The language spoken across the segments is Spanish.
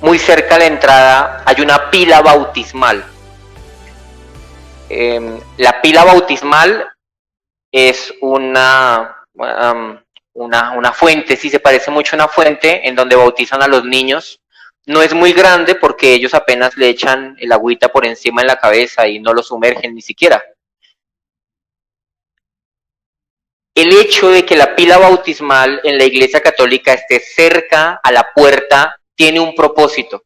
muy cerca de la entrada hay una pila bautismal. La pila bautismal es una fuente, sí, se parece mucho a una fuente en donde bautizan a los niños. No es muy grande porque ellos apenas le echan el agüita por encima de la cabeza y no lo sumergen ni siquiera. El hecho de que la pila bautismal en la Iglesia Católica esté cerca a la puerta tiene un propósito,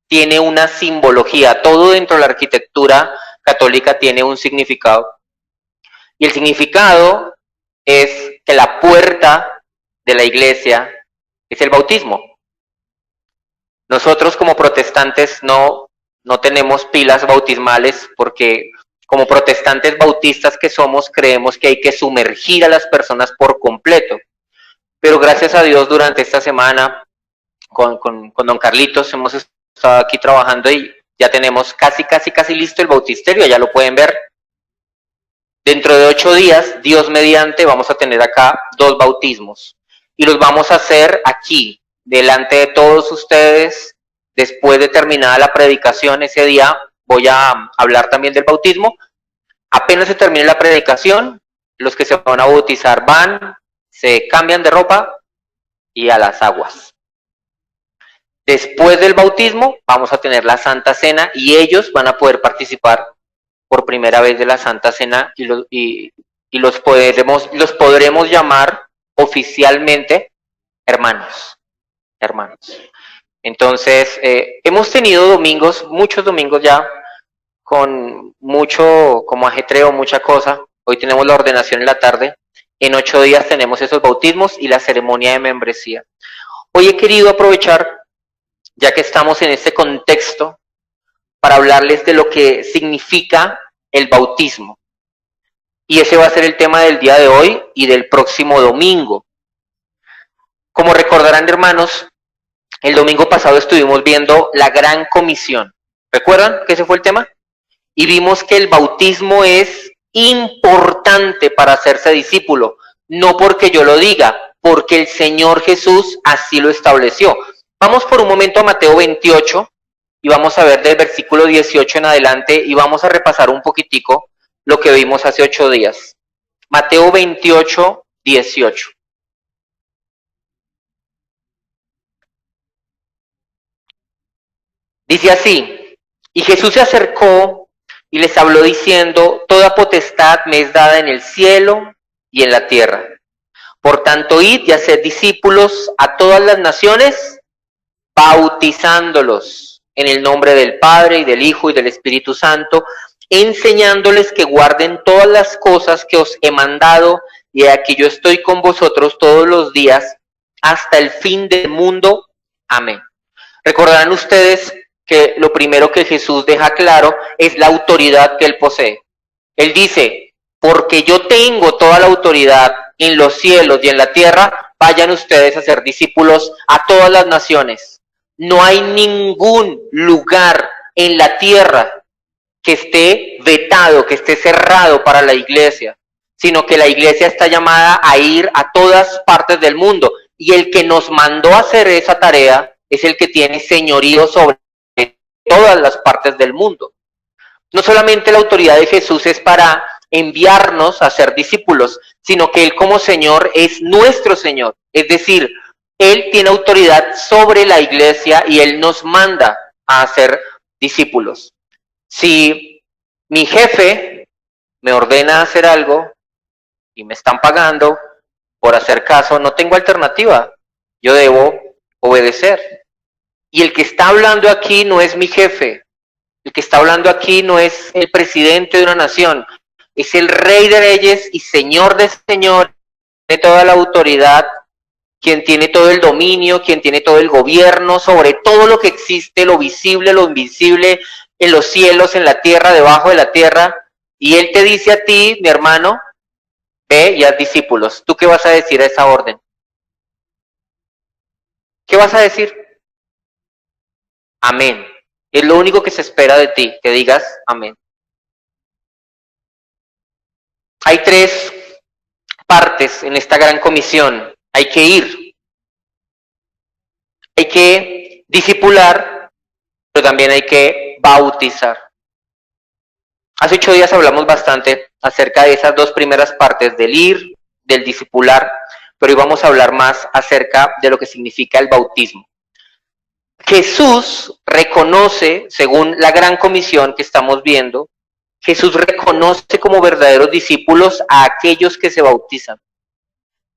tiene una simbología. Todo dentro de la arquitectura católica tiene un significado. Y el significado es que la puerta de la iglesia es el bautismo. Nosotros como protestantes no tenemos pilas bautismales porque como protestantes bautistas que somos creemos que hay que sumergir a las personas por completo. Pero gracias a Dios durante esta semana con don Carlitos hemos estado aquí trabajando y ya tenemos casi listo el bautisterio, ya lo pueden ver. Dentro de 8 días, Dios mediante, vamos a tener acá 2 bautismos. Y los vamos a hacer aquí, delante de todos ustedes. Después de terminada la predicación, ese día voy a hablar también del bautismo. Apenas se termine la predicación, los que se van a bautizar van, se cambian de ropa y a las aguas. Después del bautismo, vamos a tener la Santa Cena y ellos van a poder participar por primera vez de la Santa Cena y los podremos llamar oficialmente hermanos. Entonces, hemos tenido domingos, muchos domingos ya, con mucho como ajetreo, mucha cosa. Hoy tenemos la ordenación en la tarde. En 8 días tenemos esos bautismos y la ceremonia de membresía. Hoy he querido aprovechar, ya que estamos en este contexto, para hablarles de lo que significa el bautismo. Y ese va a ser el tema del día de hoy y del próximo domingo. Como recordarán, hermanos, el domingo pasado estuvimos viendo la Gran Comisión. ¿Recuerdan que ese fue el tema? Y vimos que el bautismo es importante para hacerse discípulo. No porque yo lo diga, porque el Señor Jesús así lo estableció. Vamos por un momento a Mateo 28 y vamos a ver del versículo 18 en adelante y vamos a repasar un poquitico lo que vimos hace 8 días. Mateo 28, 18. Dice así: y Jesús se acercó y les habló diciendo: toda potestad me es dada en el cielo y en la tierra. Por tanto, id y haced discípulos a todas las naciones, bautizándolos en el nombre del Padre y del Hijo y del Espíritu Santo, enseñándoles que guarden todas las cosas que os he mandado, y aquí yo estoy con vosotros todos los días hasta el fin del mundo. Amén. Recordarán ustedes que lo primero que Jesús deja claro es la autoridad que él posee. Él dice: porque yo tengo toda la autoridad en los cielos y en la tierra, vayan ustedes a ser discípulos a todas las naciones. No hay ningún lugar en la tierra que esté vetado, que esté cerrado para la iglesia, sino que la iglesia está llamada a ir a todas partes del mundo. Y el que nos mandó a hacer esa tarea es el que tiene señorío sobre todas las partes del mundo. No solamente la autoridad de Jesús es para enviarnos a ser discípulos, sino que Él como Señor es nuestro Señor. Es decir, Él tiene autoridad sobre la iglesia y Él nos manda a hacer discípulos. Si mi jefe me ordena hacer algo y me están pagando por hacer caso, no tengo alternativa. Yo debo obedecer. Y el que está hablando aquí no es mi jefe. El que está hablando aquí no es el presidente de una nación. Es el Rey de Reyes y Señor de Señores, de toda la autoridad, quien tiene todo el dominio, quien tiene todo el gobierno sobre todo lo que existe, lo visible, lo invisible, en los cielos, en la tierra, debajo de la tierra. Y Él te dice a ti, mi hermano, ve y haz discípulos. ¿Tú qué vas a decir a esa orden? ¿Qué vas a decir? Amén. Es lo único que se espera de ti, que digas amén. Hay 3 partes en esta gran comisión. Hay que ir, hay que discipular pero también hay que bautizar. Hace 8 días hablamos bastante acerca de esas dos primeras partes, del ir, del discipular, pero hoy vamos a hablar más acerca de lo que significa el bautismo. Jesús reconoce, según la gran comisión que estamos viendo, Jesús reconoce como verdaderos discípulos a aquellos que se bautizan.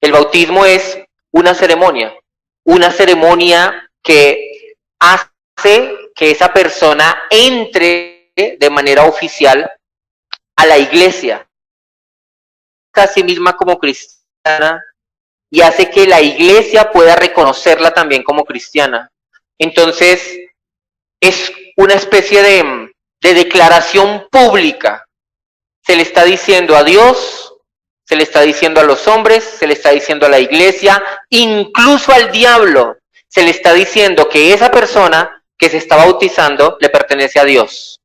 El bautismo es una ceremonia que hace que esa persona entre de manera oficial a la iglesia, a sí misma como cristiana, y hace que la iglesia pueda reconocerla también como cristiana. Entonces, es una especie de declaración pública. Se le está diciendo a Dios, se le está diciendo a los hombres, se le está diciendo a la iglesia, incluso al diablo, se le está diciendo que esa persona que se está bautizando le pertenece a Dios.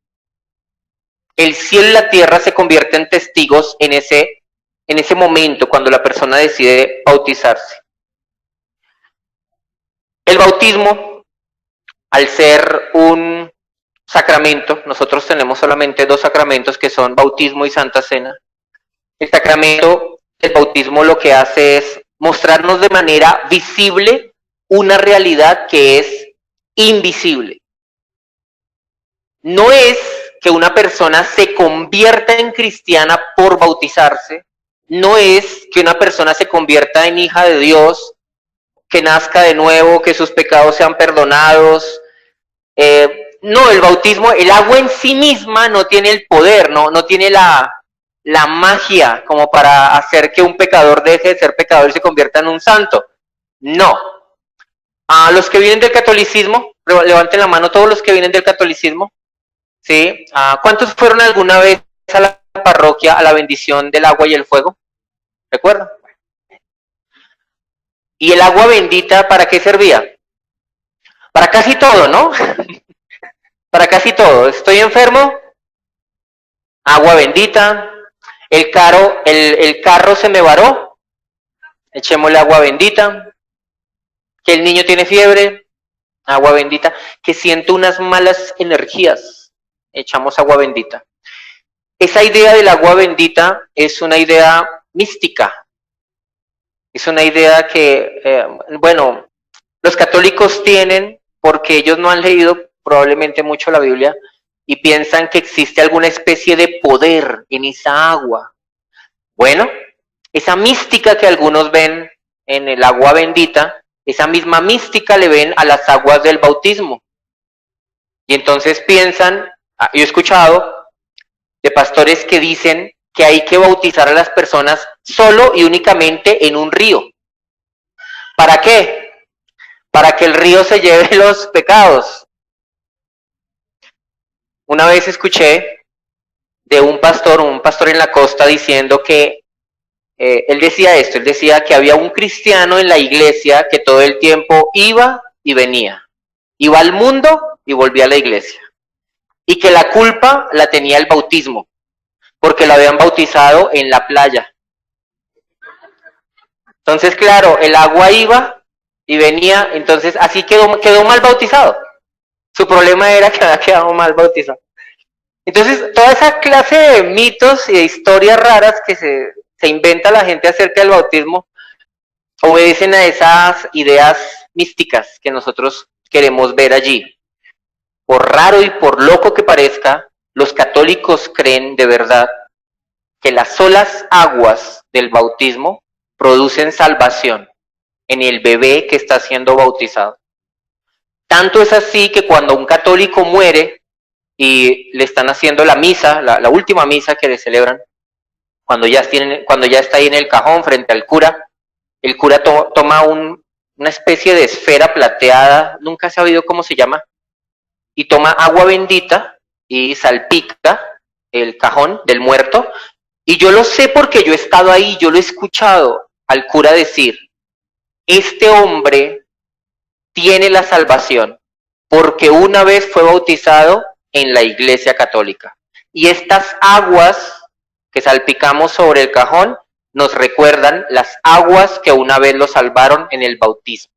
El cielo y la tierra se convierten en testigos en ese momento cuando la persona decide bautizarse. El bautismo, al ser un sacramento, nosotros tenemos solamente 2 sacramentos que son bautismo y Santa Cena. El sacramento del bautismo lo que hace es mostrarnos de manera visible una realidad que es invisible. No es que una persona se convierta en cristiana por bautizarse, no es que una persona se convierta en hija de Dios, que nazca de nuevo, que sus pecados sean perdonados. No, el bautismo, el agua en sí misma no tiene el poder, no tiene la magia como para hacer que un pecador deje de ser pecador y se convierta en un santo. No. A los que vienen del catolicismo, levanten la mano todos los que vienen del catolicismo. ¿Sí? ¿Cuántos fueron alguna vez a la parroquia a la bendición del agua y el fuego? ¿Recuerdan? ¿Y el agua bendita para qué servía? Para casi todo, ¿no? Para casi todo. Estoy enfermo, agua bendita. El carro se me varó, echémosle agua bendita. Que el niño tiene fiebre, agua bendita. Que siento unas malas energías, echamos agua bendita. Esa idea del agua bendita es una idea mística. Es una idea que, los católicos tienen, porque ellos no han leído probablemente mucho la Biblia, y piensan que existe alguna especie de poder en esa agua. Bueno, esa mística que algunos ven en el agua bendita, esa misma mística le ven a las aguas del bautismo. Y entonces piensan, yo he escuchado de pastores que dicen que hay que bautizar a las personas solo y únicamente en un río. ¿Para qué? Para que el río se lleve los pecados. Una vez escuché de un pastor en la costa diciendo que él decía que había un cristiano en la iglesia que todo el tiempo iba y venía. Iba al mundo y volvía a la iglesia. Y que la culpa la tenía el bautismo, porque lo habían bautizado en la playa. Entonces, claro, el agua iba y venía, entonces así quedó mal bautizado. Su problema era que había quedado mal bautizado. Entonces, toda esa clase de mitos y de historias raras que se inventa la gente acerca del bautismo obedecen a esas ideas místicas que nosotros queremos ver allí. Por raro y por loco que parezca, los católicos creen de verdad que las solas aguas del bautismo producen salvación en el bebé que está siendo bautizado. Tanto es así que cuando un católico muere y le están haciendo la misa, la última misa que le celebran, cuando ya está ahí en el cajón frente al cura, el cura toma una especie de esfera plateada, nunca he sabido cómo se llama, y toma agua bendita y salpica el cajón del muerto. Y yo lo sé porque yo he estado ahí, yo lo he escuchado al cura decir, este hombre tiene la salvación porque una vez fue bautizado en la Iglesia Católica. Y estas aguas que salpicamos sobre el cajón nos recuerdan las aguas que una vez lo salvaron en el bautismo.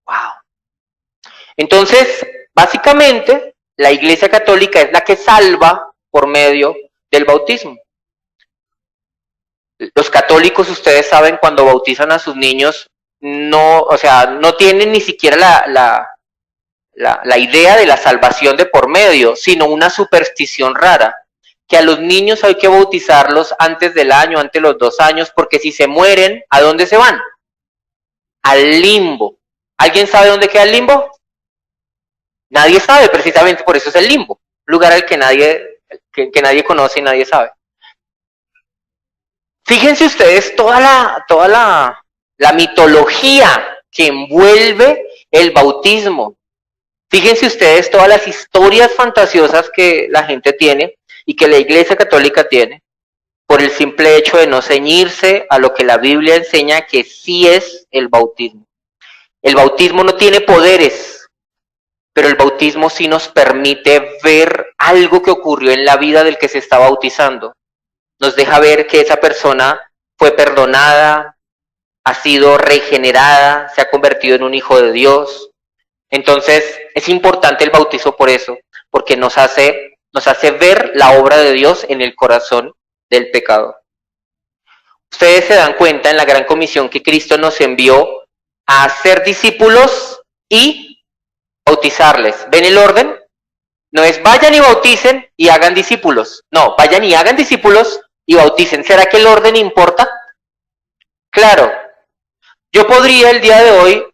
¡Wow! Entonces, básicamente, la Iglesia Católica es la que salva por medio del bautismo. Los católicos, ustedes saben, cuando bautizan a sus niños, no, o sea, no tienen ni siquiera la idea de la salvación de por medio, sino una superstición rara, que a los niños hay que bautizarlos antes del año, antes de los 2 años, porque si se mueren, ¿a dónde se van? Al limbo. ¿Alguien sabe dónde queda el limbo? Nadie sabe, precisamente por eso es el limbo, lugar al que nadie conoce y nadie sabe. Fíjense ustedes toda la mitología que envuelve el bautismo. Fíjense ustedes todas las historias fantasiosas que la gente tiene y que la Iglesia Católica tiene por el simple hecho de no ceñirse a lo que la Biblia enseña que sí es el bautismo. El bautismo no tiene poderes, pero el bautismo sí nos permite ver algo que ocurrió en la vida del que se está bautizando. Nos deja ver que esa persona fue perdonada, ha sido regenerada, se ha convertido en un hijo de Dios. Entonces, es importante el bautizo por eso, porque nos hace ver la obra de Dios en el corazón del pecador. Ustedes se dan cuenta en la gran comisión que Cristo nos envió a hacer discípulos y bautizarles. ¿Ven el orden? No es vayan y bauticen y hagan discípulos. No, vayan y hagan discípulos y bauticen. ¿Será que el orden importa? Claro. Yo podría el día de hoy,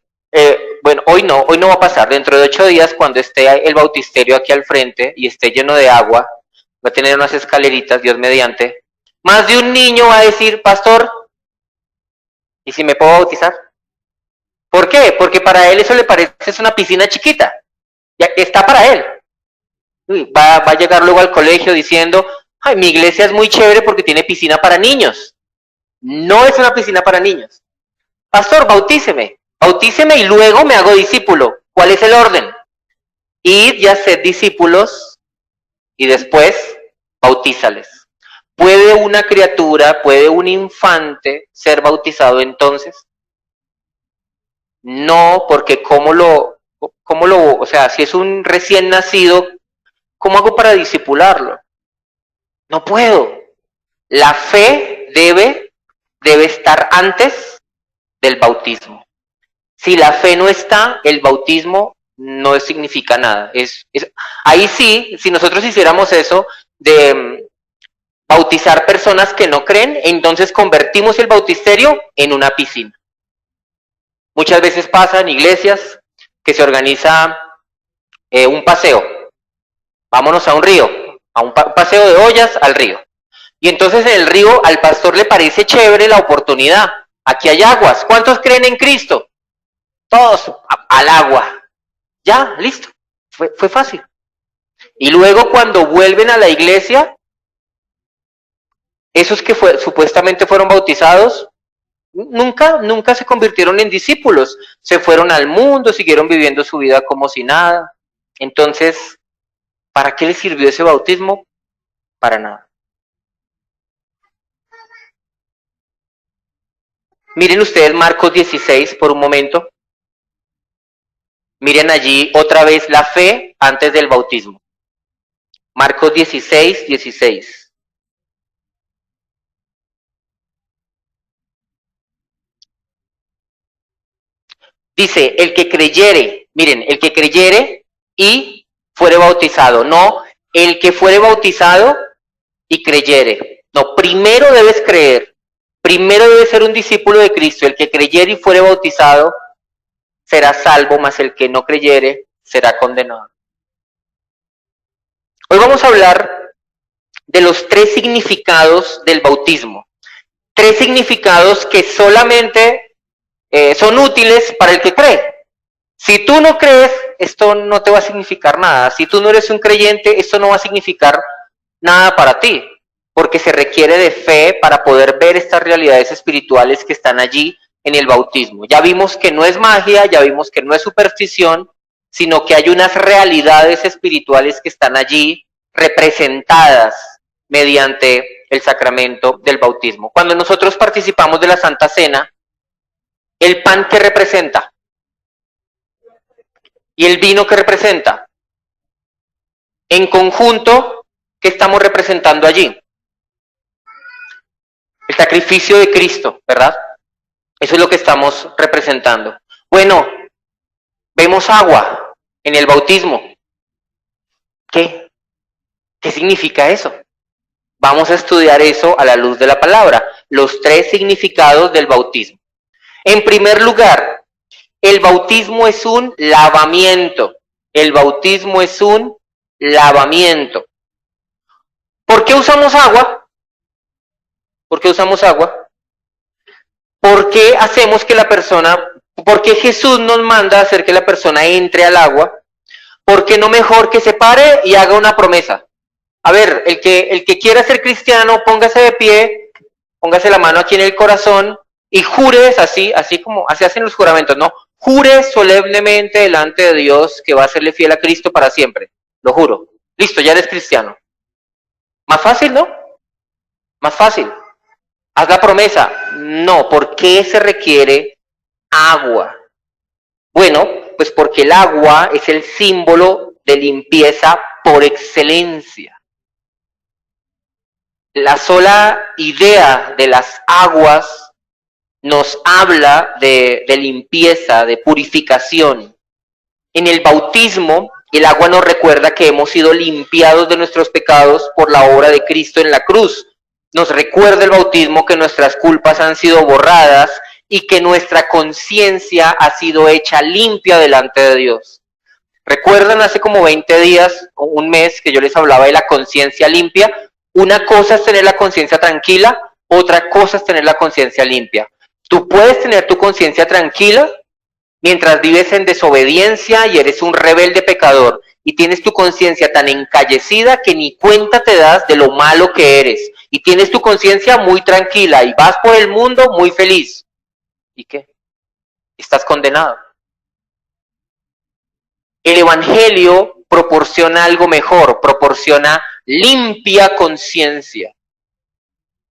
bueno, hoy no va a pasar. Dentro de 8 días, cuando esté el bautisterio aquí al frente y esté lleno de agua, va a tener unas escaleritas, Dios mediante. Más de un niño va a decir, pastor, ¿y si me puedo bautizar? ¿Por qué? Porque para él eso le parece es una piscina chiquita. Ya está para él. Va a llegar luego al colegio diciendo, ay, mi iglesia es muy chévere porque tiene piscina para niños. No es una piscina para niños. Pastor, bautíceme y luego me hago discípulo. ¿Cuál es el orden? Id y haced discípulos y después bautízales. ¿Puede una criatura, puede un infante ser bautizado entonces? No, porque o sea, si es un recién nacido, ¿cómo hago para discipularlo? No puedo. La fe debe estar antes del bautismo. Si la fe no está, el bautismo no significa nada. Ahí sí, si nosotros hiciéramos eso de bautizar personas que no creen, entonces convertimos el bautisterio en una piscina. Muchas veces pasa en iglesias que se organiza un paseo. Vámonos a un río, a un paseo de ollas al río. Y entonces en el río al pastor le parece chévere la oportunidad. Aquí hay aguas. ¿Cuántos creen en Cristo? Todos al agua. Ya, listo. Fue fácil. Y luego cuando vuelven a la iglesia, esos que supuestamente fueron bautizados, nunca se convirtieron en discípulos. Se fueron al mundo, siguieron viviendo su vida como si nada. Entonces, ¿para qué les sirvió ese bautismo? Para nada. Miren ustedes Marcos 16 por un momento. Miren allí otra vez la fe antes del bautismo. Marcos 16, 16. Dice, el que creyere, miren, el que creyere y fuere bautizado. No, el que fuere bautizado y creyere. No, primero debes creer. Primero debe ser un discípulo de Cristo. El que creyere y fuere bautizado será salvo, mas el que no creyere será condenado. Hoy vamos a hablar de los 3 significados del bautismo. 3 significados que solamente son útiles para el que cree. Si tú no crees, esto no te va a significar nada. Si tú no eres un creyente, esto no va a significar nada para ti, porque se requiere de fe para poder ver estas realidades espirituales que están allí en el bautismo. Ya vimos que no es magia, ya vimos que no es superstición, sino que hay unas realidades espirituales que están allí representadas mediante el sacramento del bautismo. Cuando nosotros participamos de la Santa Cena, ¿el pan qué representa? ¿Y el vino qué representa? En conjunto, ¿qué estamos representando allí? El sacrificio de Cristo, ¿verdad? Eso es lo que estamos representando. Bueno, vemos agua en el bautismo. ¿Qué? ¿Qué significa eso? Vamos a estudiar eso a la luz de la palabra, los tres significados del bautismo. En primer lugar, el bautismo es un lavamiento. El bautismo es un lavamiento. ¿Por qué usamos agua? ¿Por qué usamos agua? ¿Por qué hacemos que la persona, por qué Jesús nos manda a hacer que la persona entre al agua? ¿Por qué no mejor que se pare y haga una promesa? A ver, el que quiera ser cristiano, póngase de pie, póngase la mano aquí en el corazón y jures así como así hacen los juramentos, ¿no? Jure solemnemente delante de Dios que va a serle fiel a Cristo para siempre. Lo juro. Listo, ya eres cristiano. Más fácil, ¿no? Más fácil. Haz la promesa. No, ¿por qué se requiere agua? Bueno, pues porque el agua es el símbolo de limpieza por excelencia. La sola idea de las aguas nos habla de limpieza, de purificación. En el bautismo, el agua nos recuerda que hemos sido limpiados de nuestros pecados por la obra de Cristo en la cruz. Nos recuerda el bautismo que nuestras culpas han sido borradas y que nuestra conciencia ha sido hecha limpia delante de Dios. ¿Recuerdan hace como 20 días o un mes que yo les hablaba de la conciencia limpia? Una cosa es tener la conciencia tranquila, otra cosa es tener la conciencia limpia. Tú puedes tener tu conciencia tranquila mientras vives en desobediencia y eres un rebelde pecador y tienes tu conciencia tan encallecida que ni cuenta te das de lo malo que eres y tienes tu conciencia muy tranquila y vas por el mundo muy feliz. ¿Y qué? Estás condenado. El Evangelio proporciona algo mejor, proporciona limpia conciencia.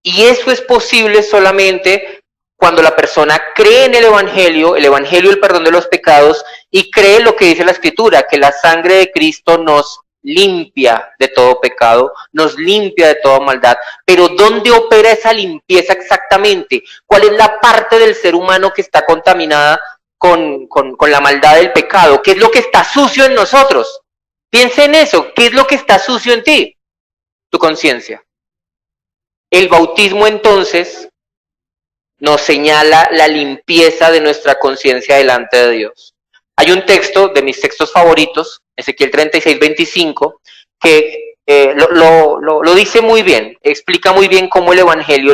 Y eso es posible solamente cuando la persona cree en el Evangelio, el perdón de los pecados, y cree lo que dice la Escritura, que la sangre de Cristo nos limpia de todo pecado, nos limpia de toda maldad. Pero ¿dónde opera esa limpieza exactamente? ¿Cuál es la parte del ser humano que está contaminada con la maldad del pecado? ¿Qué es lo que está sucio en nosotros? Piensa en eso. ¿Qué es lo que está sucio en ti? Tu conciencia. El bautismo entonces nos señala la limpieza de nuestra conciencia delante de Dios. Hay un texto de mis textos favoritos, Ezequiel 36:25, que lo dice muy bien, explica muy bien cómo el Evangelio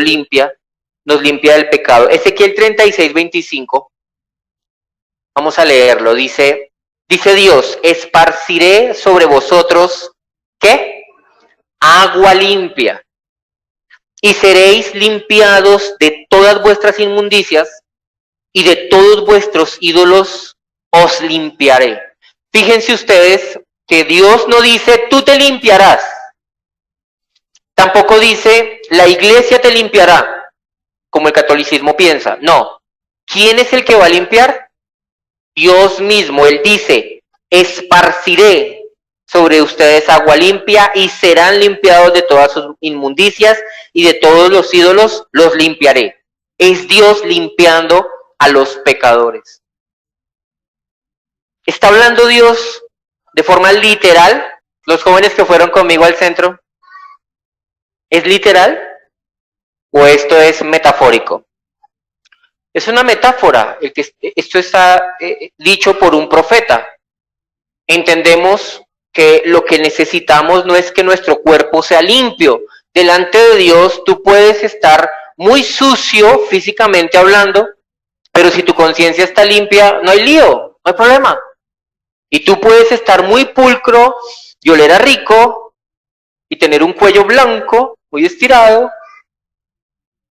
nos limpia del pecado. Ezequiel 36:25, vamos a leerlo, dice Dios, esparciré sobre vosotros, ¿qué? Agua limpia. Y seréis limpiados de todas vuestras inmundicias y de todos vuestros ídolos os limpiaré. Fíjense ustedes que Dios no dice tú te limpiarás. Tampoco dice la iglesia te limpiará, como el catolicismo piensa. No. ¿Quién es el que va a limpiar? Dios mismo. Él dice, esparciré sobre ustedes agua limpia y serán limpiados de todas sus inmundicias y de todos los ídolos los limpiaré. Es Dios limpiando a los pecadores. ¿Está hablando Dios de forma literal? Los jóvenes que fueron conmigo al centro, ¿es literal o esto es metafórico? Es una metáfora. Esto está dicho por un profeta. Entendemos que lo que necesitamos no es que nuestro cuerpo sea limpio. Delante de Dios tú puedes estar muy sucio físicamente hablando, pero si tu conciencia está limpia, no hay lío, no hay problema. Y tú puedes estar muy pulcro y oler a rico y tener un cuello blanco, muy estirado,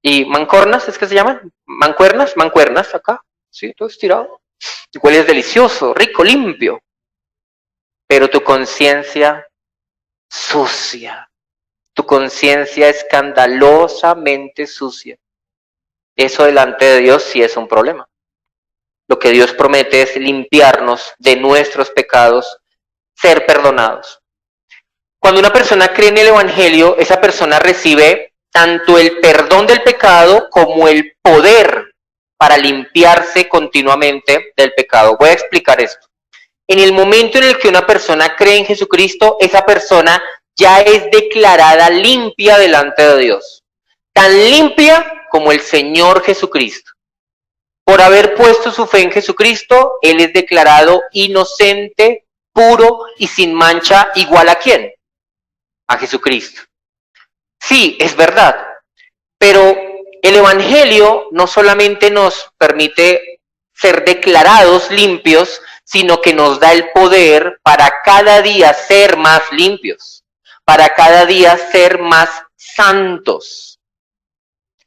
y mancornas, ¿es que se llaman? Mancuernas acá, sí, todo estirado. Y hueles delicioso, rico, limpio. Pero tu conciencia sucia, tu conciencia escandalosamente sucia. Eso delante de Dios sí es un problema. Lo que Dios promete es limpiarnos de nuestros pecados, ser perdonados. Cuando una persona cree en el Evangelio, esa persona recibe tanto el perdón del pecado como el poder para limpiarse continuamente del pecado. Voy a explicar esto. En el momento en el que una persona cree en Jesucristo, esa persona ya es declarada limpia delante de Dios. Tan limpia como el Señor Jesucristo. Por haber puesto su fe en Jesucristo, Él es declarado inocente, puro y sin mancha. ¿Igual a quién? A Jesucristo. Sí, es verdad, pero el Evangelio no solamente nos permite ser declarados limpios, sino que nos da el poder para cada día ser más limpios, para cada día ser más santos.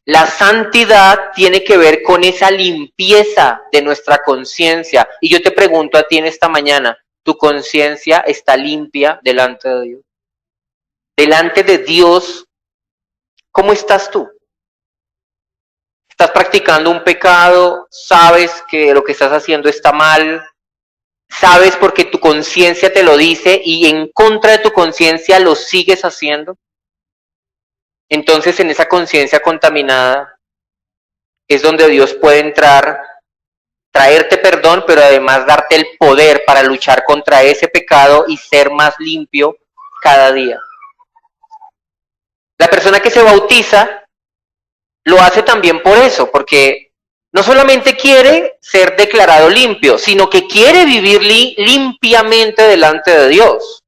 La santidad tiene que ver con esa limpieza de nuestra conciencia. Y yo te pregunto a ti en esta mañana, ¿tu conciencia está limpia delante de Dios? Delante de Dios, ¿cómo estás tú? ¿Estás practicando un pecado? ¿Sabes que lo que estás haciendo está mal? ¿Sabes porque tu conciencia te lo dice y en contra de tu conciencia lo sigues haciendo? Entonces en esa conciencia contaminada es donde Dios puede entrar, traerte perdón, pero además darte el poder para luchar contra ese pecado y ser más limpio cada día. La persona que se bautiza lo hace también por eso, porque no solamente quiere ser declarado limpio, sino que quiere vivir limpiamente delante de Dios.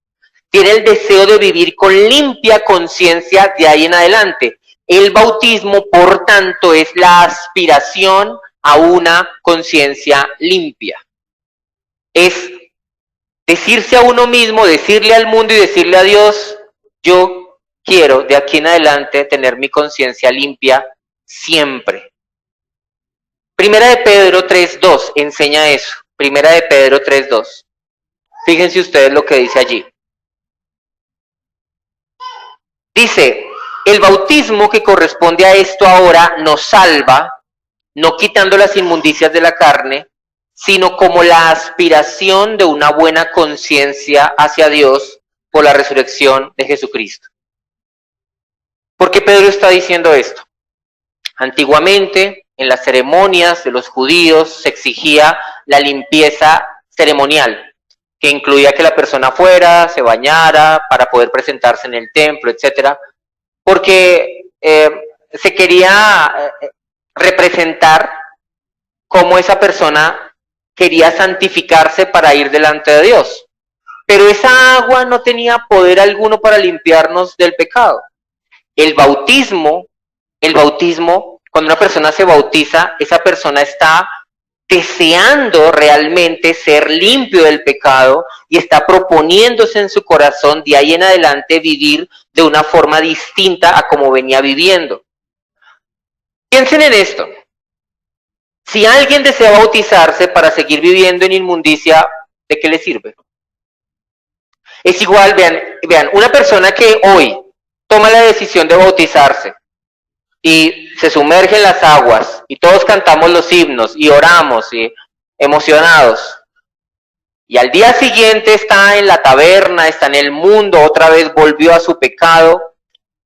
Tiene el deseo de vivir con limpia conciencia de ahí en adelante. El bautismo, por tanto, es la aspiración a una conciencia limpia. Es decirse a uno mismo, decirle al mundo y decirle a Dios, yo quiero de aquí en adelante tener mi conciencia limpia siempre. Primera de Pedro 3:2 enseña eso. Primera de Pedro 3:2. Fíjense ustedes lo que dice allí. Dice, el bautismo que corresponde a esto ahora nos salva, no quitando las inmundicias de la carne, sino como la aspiración de una buena conciencia hacia Dios por la resurrección de Jesucristo. ¿Por qué Pedro está diciendo esto? Antiguamente, en las ceremonias de los judíos se exigía la limpieza ceremonial, que incluía que la persona fuera, se bañara para poder presentarse en el templo, etcétera, porque se quería representar cómo esa persona quería santificarse para ir delante de Dios. Pero esa agua no tenía poder alguno para limpiarnos del pecado. El bautismo, cuando una persona se bautiza, esa persona está deseando realmente ser limpio del pecado y está proponiéndose en su corazón de ahí en adelante vivir de una forma distinta a como venía viviendo. Piensen en esto. Si alguien desea bautizarse para seguir viviendo en inmundicia, ¿de qué le sirve? Es igual, vean, una persona que hoy toma la decisión de bautizarse y se sumerge en las aguas y todos cantamos los himnos y oramos y emocionados, y al día siguiente está en la taberna, está en el mundo, otra vez volvió a su pecado,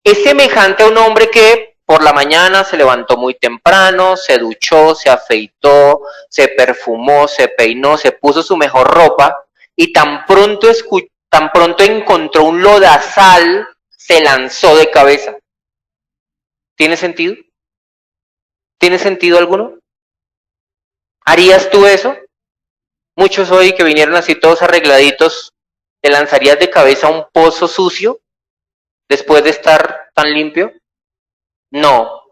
es semejante a un hombre que por la mañana se levantó muy temprano, se duchó, se afeitó, se perfumó, se peinó, se puso su mejor ropa y tan pronto encontró un lodazal, se lanzó de cabeza. ¿Tiene sentido? ¿Tiene sentido alguno? ¿Harías tú eso? Muchos hoy que vinieron así todos arregladitos, ¿te lanzarías de cabeza a un pozo sucio después de estar tan limpio? No.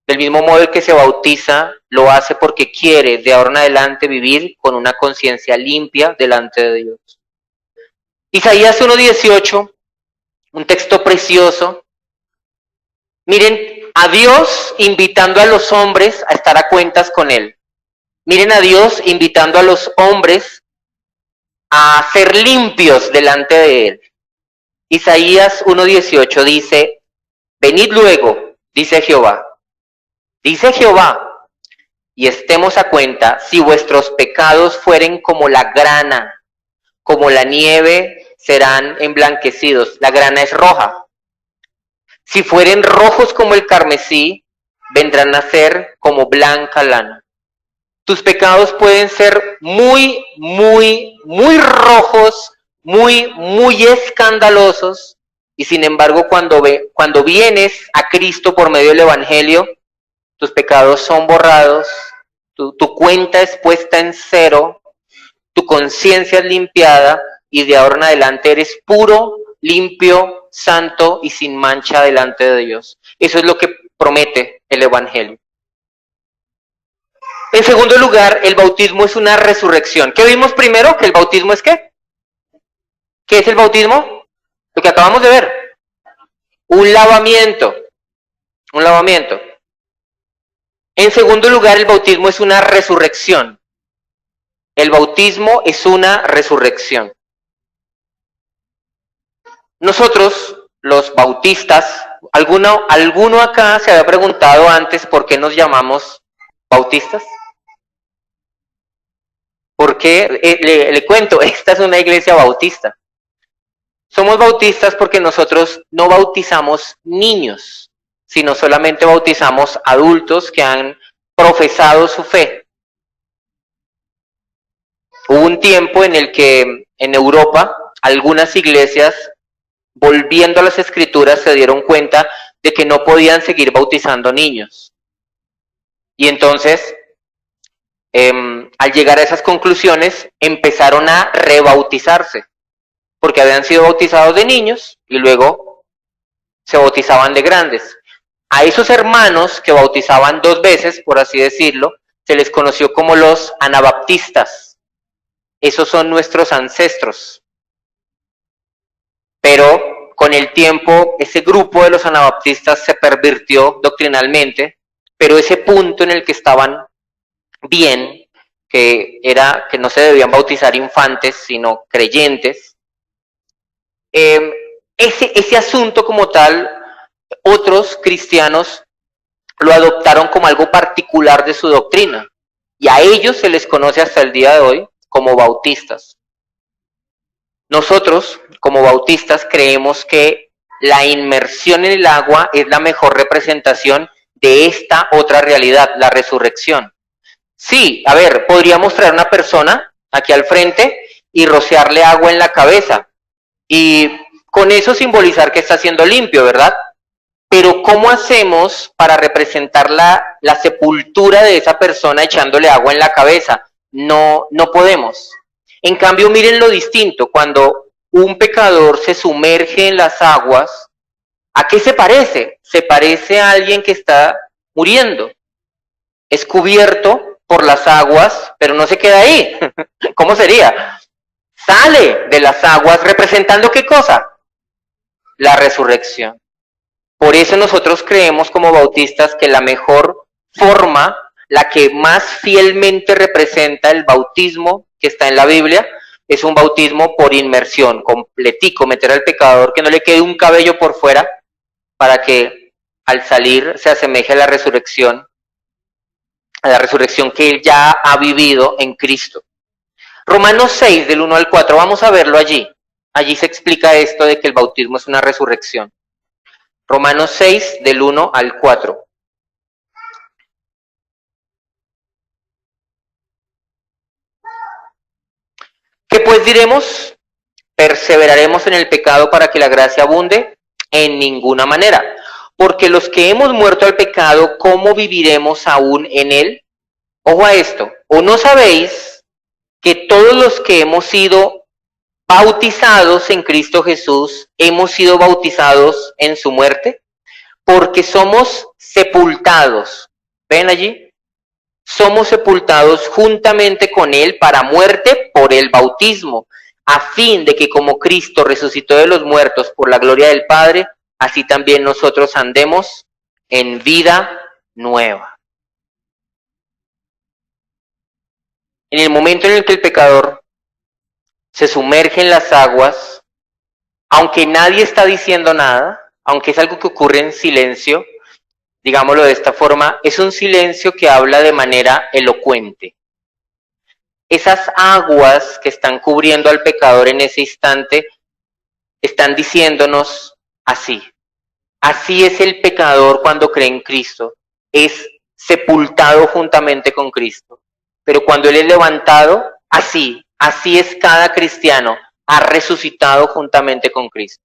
Del mismo modo el que se bautiza lo hace porque quiere de ahora en adelante vivir con una conciencia limpia delante de Dios. Isaías 1:18, un texto precioso. Miren a Dios invitando a los hombres a estar a cuentas con Él. Miren a Dios invitando a los hombres a ser limpios delante de Él. Isaías 1:18 dice, venid luego, dice Jehová, y estemos a cuenta, si vuestros pecados fueren como la grana, como la nieve, serán emblanquecidos. La grana es roja. Si fueren rojos como el carmesí, vendrán a ser como blanca lana. Tus pecados pueden ser muy, muy, muy rojos, muy, muy escandalosos, y sin embargo cuando vienes a Cristo por medio del Evangelio, tus pecados son borrados, tu cuenta es puesta en cero, tu conciencia es limpiada, y de ahora en adelante eres puro, limpio, santo y sin mancha delante de Dios. Eso es lo que promete el Evangelio. En segundo lugar, el bautismo es una resurrección. ¿Qué vimos primero? ¿Que el bautismo es qué? ¿Qué es el bautismo? Lo que acabamos de ver. Un lavamiento. Un lavamiento. En segundo lugar, el bautismo es una resurrección. El bautismo es una resurrección. Nosotros, los bautistas, ¿alguno acá se había preguntado antes por qué nos llamamos bautistas? Porque le cuento, esta es una iglesia bautista. Somos bautistas porque nosotros no bautizamos niños, sino solamente bautizamos adultos que han profesado su fe. Hubo un tiempo en el que en Europa algunas iglesias, volviendo a las escrituras, se dieron cuenta de que no podían seguir bautizando niños. Y entonces, al llegar a esas conclusiones, empezaron a rebautizarse, porque habían sido bautizados de niños y luego se bautizaban de grandes. A esos hermanos que bautizaban 2 veces, por así decirlo, se les conoció como los anabaptistas. Esos son nuestros ancestros. Pero con el tiempo ese grupo de los anabaptistas se pervirtió doctrinalmente, pero ese punto en el que estaban bien, que era que no se debían bautizar infantes, sino creyentes, ese asunto como tal, otros cristianos lo adoptaron como algo particular de su doctrina, y a ellos se les conoce hasta el día de hoy como bautistas. Nosotros, como bautistas, creemos que la inmersión en el agua es la mejor representación de esta otra realidad, la resurrección. Sí, a ver, podríamos traer una persona aquí al frente y rociarle agua en la cabeza y con eso simbolizar que está siendo limpio, ¿verdad? Pero ¿cómo hacemos para representar la sepultura de esa persona echándole agua en la cabeza? No podemos. En cambio, miren lo distinto, cuando un pecador se sumerge en las aguas, ¿a qué se parece? Se parece a alguien que está muriendo. Es cubierto por las aguas, pero no se queda ahí. ¿Cómo sería? Sale de las aguas representando ¿qué cosa? La resurrección. Por eso nosotros creemos como bautistas que la mejor forma, la que más fielmente representa el bautismo que está en la Biblia, es un bautismo por inmersión, completico, meter al pecador que no le quede un cabello por fuera para que al salir se asemeje a la resurrección que él ya ha vivido en Cristo. Romanos 6, del 1 al 4, vamos a verlo allí. Allí se explica esto de que el bautismo es una resurrección. Romanos 6, del 1 al 4. ¿Qué pues diremos? ¿Perseveraremos en el pecado para que la gracia abunde? En ninguna manera. Porque los que hemos muerto al pecado, ¿cómo viviremos aún en él? Ojo a esto. ¿O no sabéis que todos los que hemos sido bautizados en Cristo Jesús, hemos sido bautizados en su muerte? Porque somos sepultados. ¿Ven allí? Somos sepultados juntamente con él para muerte por el bautismo, a fin de que como Cristo resucitó de los muertos por la gloria del Padre, así también nosotros andemos en vida nueva. En el momento en el que el pecador se sumerge en las aguas, aunque nadie está diciendo nada, aunque es algo que ocurre en silencio, digámoslo de esta forma, es un silencio que habla de manera elocuente. Esas aguas que están cubriendo al pecador en ese instante están diciéndonos así. Así es el pecador cuando cree en Cristo. Es sepultado juntamente con Cristo. Pero cuando Él es levantado, así es cada cristiano, ha resucitado juntamente con Cristo.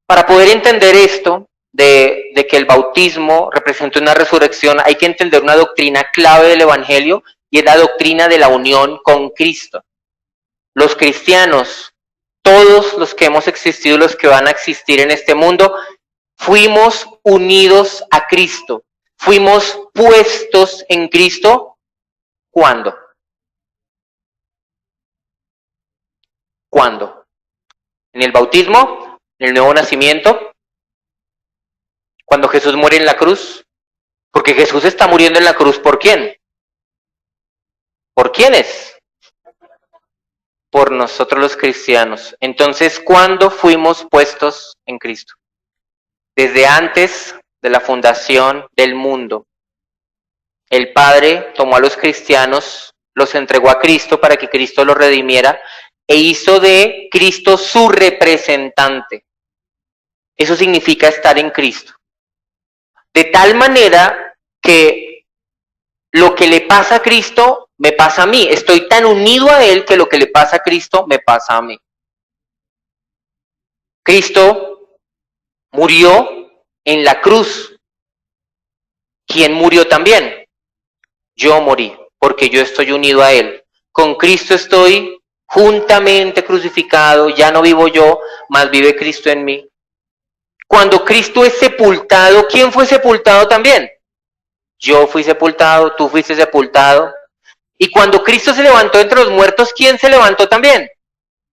Para poder entender esto, de que el bautismo representa una resurrección, hay que entender una doctrina clave del Evangelio, y es la doctrina de la unión con Cristo. Los cristianos, todos los que hemos existido, los que van a existir en este mundo, fuimos unidos a Cristo, fuimos puestos en Cristo. ¿Cuándo? ¿Cuándo? ¿En el bautismo? ¿En el nuevo nacimiento? ¿Cuando Jesús muere en la cruz? Porque Jesús está muriendo en la cruz, ¿por quién? ¿Por quiénes? Por nosotros los cristianos. Entonces, ¿cuándo fuimos puestos en Cristo? Desde antes de la fundación del mundo. El Padre tomó a los cristianos, los entregó a Cristo para que Cristo los redimiera e hizo de Cristo su representante. Eso significa estar en Cristo. De tal manera que lo que le pasa a Cristo me pasa a mí. Estoy tan unido a Él que lo que le pasa a Cristo me pasa a mí. Cristo murió en la cruz. ¿Quién murió también? Yo morí, porque yo estoy unido a Él. Con Cristo estoy juntamente crucificado, ya no vivo yo, mas vive Cristo en mí. Cuando Cristo es sepultado, ¿quién fue sepultado también? Yo fui sepultado, tú fuiste sepultado. Y cuando Cristo se levantó entre los muertos, ¿quién se levantó también?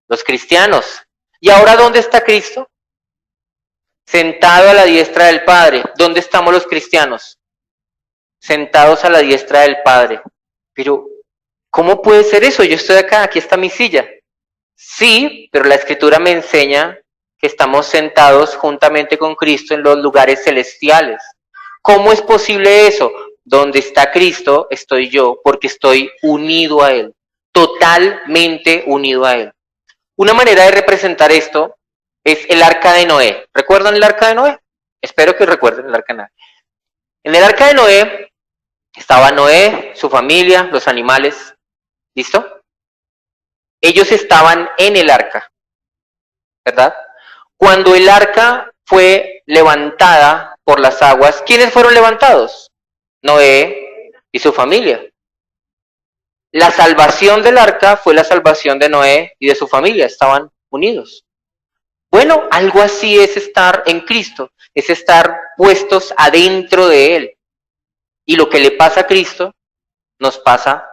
Los cristianos. ¿Y ahora dónde está Cristo? Sentado a la diestra del Padre. ¿Dónde estamos los cristianos? Sentados a la diestra del Padre. Pero, ¿cómo puede ser eso? Yo estoy acá, aquí está mi silla. Sí, pero la Escritura me enseña que estamos sentados juntamente con Cristo en los lugares celestiales. ¿Cómo es posible eso? Donde está Cristo estoy yo, porque estoy unido a Él, totalmente unido a Él. Una manera de representar esto es el arca de Noé. ¿Recuerdan el arca de Noé? Espero que recuerden el arca de Noé. En el arca de Noé estaba Noé, su familia, los animales. ¿Listo? Ellos estaban en el arca, ¿verdad? Cuando el arca fue levantada por las aguas, ¿quiénes fueron levantados? Noé y su familia. La salvación del arca fue la salvación de Noé y de su familia, estaban unidos. Bueno, algo así es estar en Cristo, es estar puestos adentro de Él. Y lo que le pasa a Cristo, nos pasa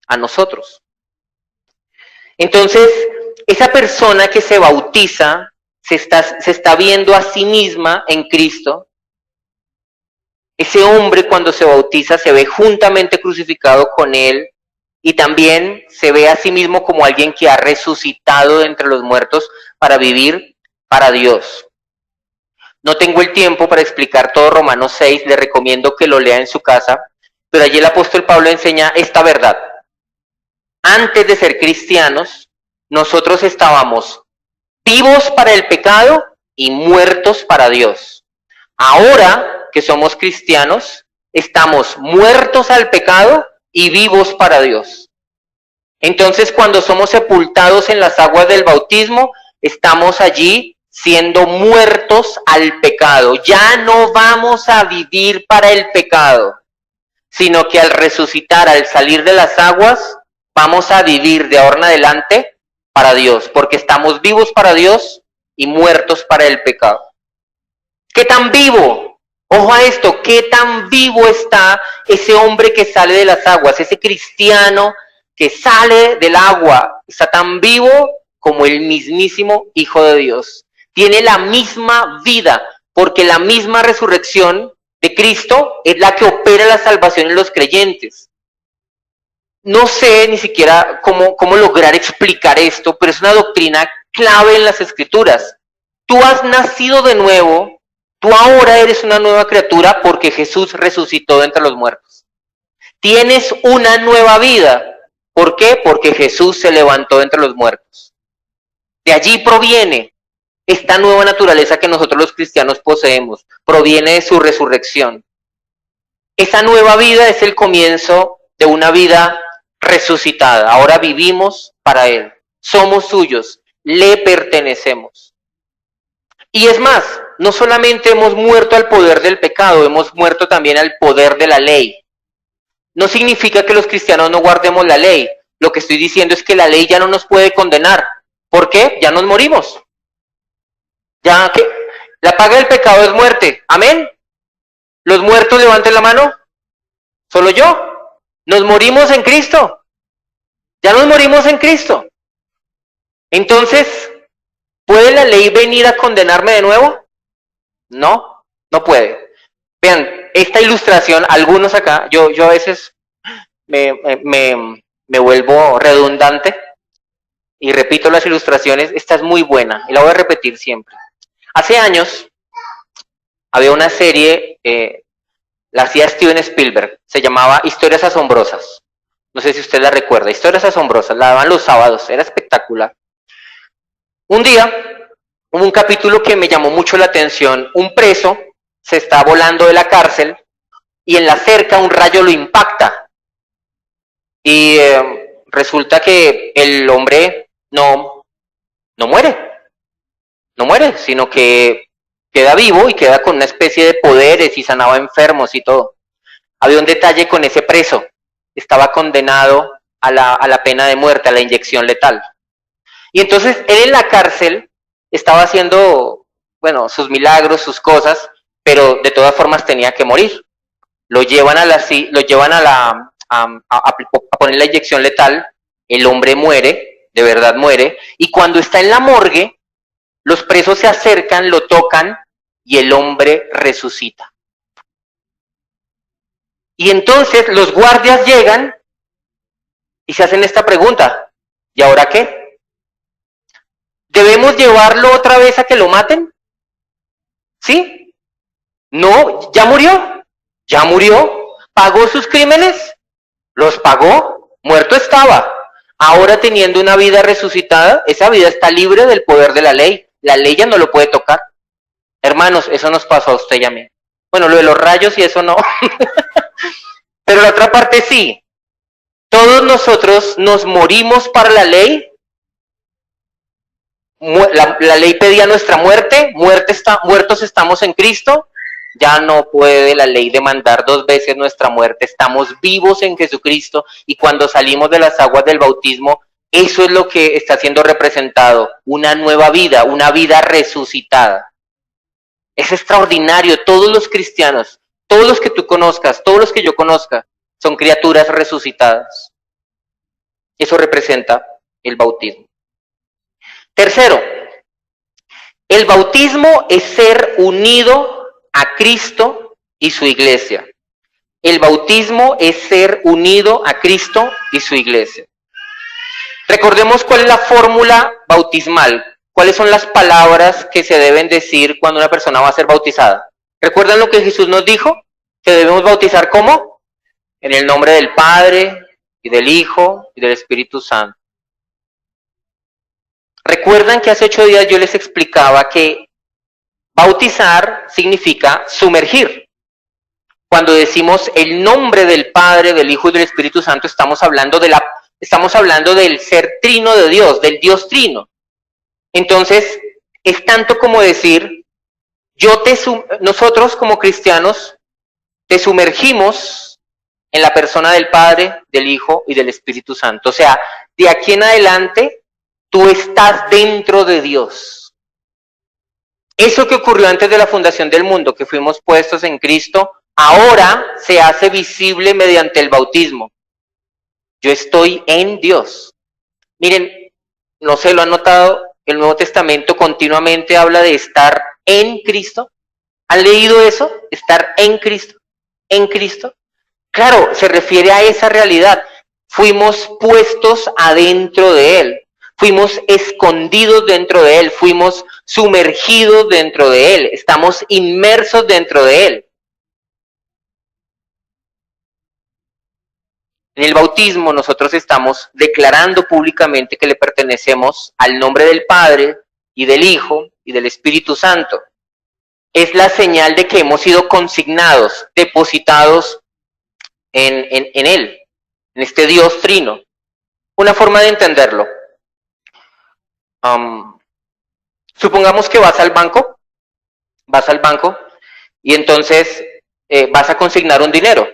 a nosotros. Entonces, esa persona que se bautiza, se está viendo a sí misma en Cristo. Ese hombre cuando se bautiza se ve juntamente crucificado con Él y también se ve a sí mismo como alguien que ha resucitado de entre los muertos para vivir para Dios. No tengo el tiempo para explicar todo Romanos 6, le recomiendo que lo lea en su casa, pero allí el apóstol Pablo enseña esta verdad. Antes de ser cristianos, nosotros estábamos vivos para el pecado y muertos para Dios. Ahora que somos cristianos, estamos muertos al pecado y vivos para Dios. Entonces, cuando somos sepultados en las aguas del bautismo, estamos allí siendo muertos al pecado. Ya no vamos a vivir para el pecado, sino que al resucitar, al salir de las aguas, vamos a vivir de ahora en adelante para Dios, porque estamos vivos para Dios y muertos para el pecado. ¿Qué tan vivo? Ojo a esto, ¿qué tan vivo está ese hombre que sale de las aguas, ese cristiano que sale del agua? Está tan vivo como el mismísimo Hijo de Dios. Tiene la misma vida, porque la misma resurrección de Cristo es la que opera la salvación en los creyentes. No sé ni siquiera cómo lograr explicar esto, pero es una doctrina clave en las Escrituras. Tú has nacido de nuevo, tú ahora eres una nueva criatura porque Jesús resucitó de entre los muertos. Tienes una nueva vida. ¿Por qué? Porque Jesús se levantó de entre los muertos. De allí proviene. Esta nueva naturaleza que nosotros los cristianos poseemos proviene de su resurrección. Esa nueva vida es el comienzo de una vida resucitada. Ahora vivimos para Él. Somos suyos. Le pertenecemos. Y es más, no solamente hemos muerto al poder del pecado, hemos muerto también al poder de la ley. No significa que los cristianos no guardemos la ley. Lo que estoy diciendo es que la ley ya no nos puede condenar. ¿Por qué? Ya nos morimos. Ya que la paga del pecado es muerte. Amén. Los muertos levanten la mano. Solo yo. Nos morimos en Cristo. Ya nos morimos en Cristo. Entonces, ¿puede la ley venir a condenarme de nuevo? No, no puede. Vean, esta ilustración, algunos acá, yo a veces me vuelvo redundante y repito las ilustraciones. Esta es muy buena y la voy a repetir siempre. Hace años había una serie, la hacía Steven Spielberg, se llamaba Historias Asombrosas. No sé si usted la recuerda, Historias Asombrosas, la daban los sábados, era espectacular. Un día hubo un capítulo que me llamó mucho la atención. Un preso se está volando de la cárcel y en la cerca un rayo lo impacta. Y resulta que el hombre no muere, sino que queda vivo y queda con una especie de poderes y sanaba enfermos y todo. Había un detalle con ese preso, estaba condenado a la pena de muerte, a la inyección letal. Y entonces él en la cárcel estaba haciendo, bueno, sus milagros, sus cosas, pero de todas formas tenía que morir. Lo llevan a poner la inyección letal, el hombre muere, de verdad muere, y cuando está en la morgue, los presos se acercan, lo tocan y el hombre resucita. Y entonces los guardias llegan y se hacen esta pregunta: ¿y ahora qué? ¿Debemos llevarlo otra vez a que lo maten? ¿Sí? No, ya murió, pagó sus crímenes, los pagó, muerto estaba. Ahora teniendo una vida resucitada, esa vida está libre del poder de la ley ya no lo puede tocar. Hermanos, eso nos pasó a usted y a mí. Bueno, lo de los rayos y eso no, pero la otra parte sí. Todos nosotros nos morimos para la ley. La ley pedía nuestra muerte, muertos estamos en Cristo. Ya no puede la ley demandar dos veces nuestra muerte. Estamos vivos en Jesucristo y cuando salimos de las aguas del bautismo, eso es lo que está siendo representado, una nueva vida, una vida resucitada. Es extraordinario. Todos los cristianos, todos los que tú conozcas, todos los que yo conozca, son criaturas resucitadas. Eso representa el bautismo. Tercero, el bautismo es ser unido a Cristo y su iglesia. El bautismo es ser unido a Cristo y su iglesia. Recordemos cuál es la fórmula bautismal. ¿Cuáles son las palabras que se deben decir cuando una persona va a ser bautizada? ¿Recuerdan lo que Jesús nos dijo? Que debemos bautizar ¿cómo? En el nombre del Padre y del Hijo y del Espíritu Santo. Recuerdan que hace 8 días yo les explicaba que bautizar significa sumergir. Cuando decimos el nombre del Padre, del Hijo y del Espíritu Santo, estamos hablando del ser trino de Dios, del Dios trino. Entonces, es tanto como decir, nosotros como cristianos te sumergimos en la persona del Padre, del Hijo y del Espíritu Santo. O sea, de aquí en adelante, tú estás dentro de Dios. Eso que ocurrió antes de la fundación del mundo, que fuimos puestos en Cristo, ahora se hace visible mediante el bautismo. Yo estoy en Dios. Miren, no sé, lo han notado, el Nuevo Testamento continuamente habla de estar en Cristo. ¿Han leído eso? Estar en Cristo. En Cristo. Claro, se refiere a esa realidad. Fuimos puestos adentro de Él. Fuimos escondidos dentro de Él. Fuimos sumergidos dentro de Él. Estamos inmersos dentro de Él. En el bautismo nosotros estamos declarando públicamente que le pertenecemos al nombre del Padre, y del Hijo y del Espíritu Santo. Es la señal de que hemos sido consignados, depositados en Él, en este Dios trino. Una forma de entenderlo. Supongamos que vas al banco y entonces vas a consignar un dinero.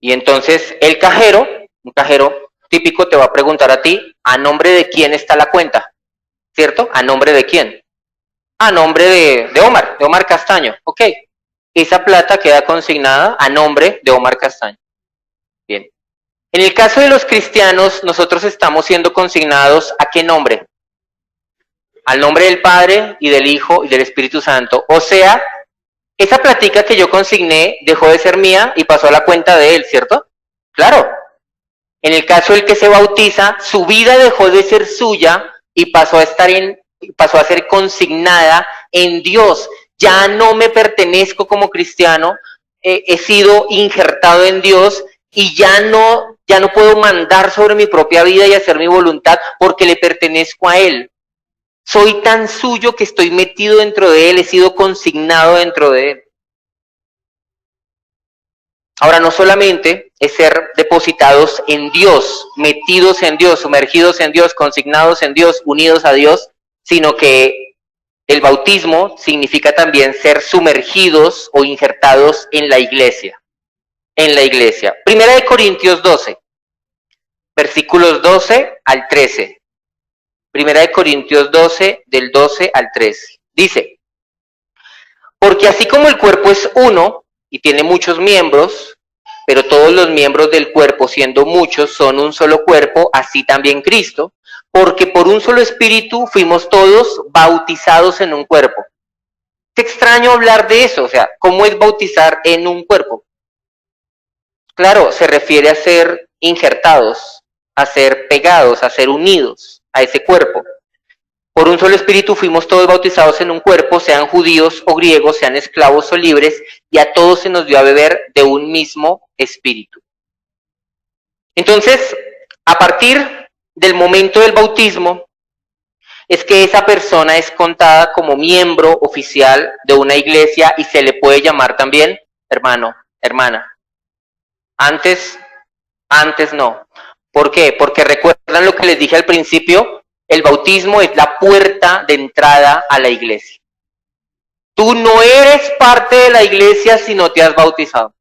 Y entonces el cajero, un cajero típico, te va a preguntar a ti, ¿a nombre de quién está la cuenta? ¿Cierto? ¿A nombre de quién? A nombre de Omar Castaño. Ok. Esa plata queda consignada a nombre de Omar Castaño. Bien. En el caso de los cristianos, nosotros estamos siendo consignados ¿a qué nombre? Al nombre del Padre y del Hijo y del Espíritu Santo. O sea, esa platica que yo consigné dejó de ser mía y pasó a la cuenta de él, ¿cierto? Claro. En el caso del que se bautiza, su vida dejó de ser suya y pasó a ser consignada en Dios. Ya no me pertenezco como cristiano, he sido injertado en Dios y ya no puedo mandar sobre mi propia vida y hacer mi voluntad porque le pertenezco a Él. Soy tan suyo que estoy metido dentro de Él, he sido consignado dentro de Él. Ahora, no solamente es ser depositados en Dios, metidos en Dios, sumergidos en Dios, consignados en Dios, unidos a Dios, sino que el bautismo significa también ser sumergidos o injertados en la iglesia. En la iglesia. Primera de Corintios 12, versículos 12 al 13. Primera de Corintios 12, del 12 al 13. Dice, porque así como el cuerpo es uno y tiene muchos miembros, pero todos los miembros del cuerpo, siendo muchos, son un solo cuerpo, así también Cristo, porque por un solo espíritu fuimos todos bautizados en un cuerpo. Es extraño hablar de eso, o sea, ¿cómo es bautizar en un cuerpo? Claro, se refiere a ser injertados, a ser pegados, a ser unidos a ese cuerpo. Por un solo espíritu fuimos todos bautizados en un cuerpo, sean judíos o griegos, sean esclavos o libres, y a todos se nos dio a beber de un mismo espíritu. Entonces, a partir del momento del bautismo, es que esa persona es contada como miembro oficial de una iglesia y se le puede llamar también hermano, hermana. Antes no. ¿Por qué? Porque recuerdan lo que les dije al principio, el bautismo es la puerta de entrada a la iglesia. Tú no eres parte de la iglesia si no te has bautizado.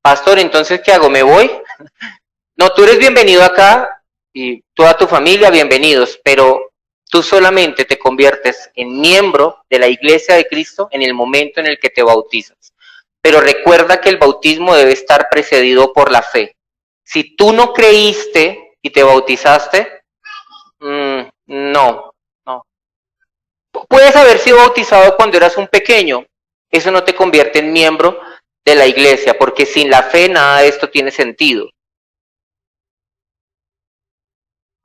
Pastor, entonces, ¿qué hago? ¿Me voy? No, tú eres bienvenido acá y toda tu familia bienvenidos, pero tú solamente te conviertes en miembro de la iglesia de Cristo en el momento en el que te bautizas. Pero recuerda que el bautismo debe estar precedido por la fe. Si tú no creíste y te bautizaste, no. Puedes haber sido bautizado cuando eras un pequeño. Eso no te convierte en miembro de la iglesia, porque sin la fe nada de esto tiene sentido.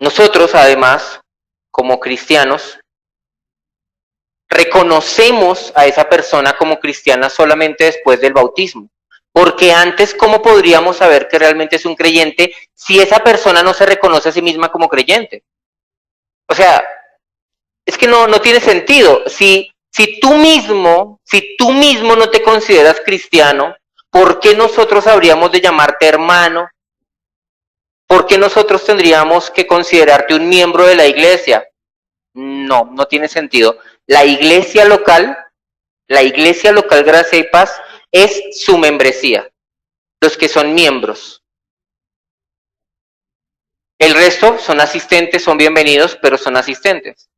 Nosotros, además, como cristianos, reconocemos a esa persona como cristiana solamente después del bautismo. Porque antes, ¿cómo podríamos saber que realmente es un creyente si esa persona no se reconoce a sí misma como creyente? O sea, es que no tiene sentido. Si tú mismo no te consideras cristiano, ¿por qué nosotros habríamos de llamarte hermano? ¿Por qué nosotros tendríamos que considerarte un miembro de la iglesia? No tiene sentido. La iglesia local Gracia y Paz, es su membresía, los que son miembros. El resto son asistentes, son bienvenidos, pero son asistentes.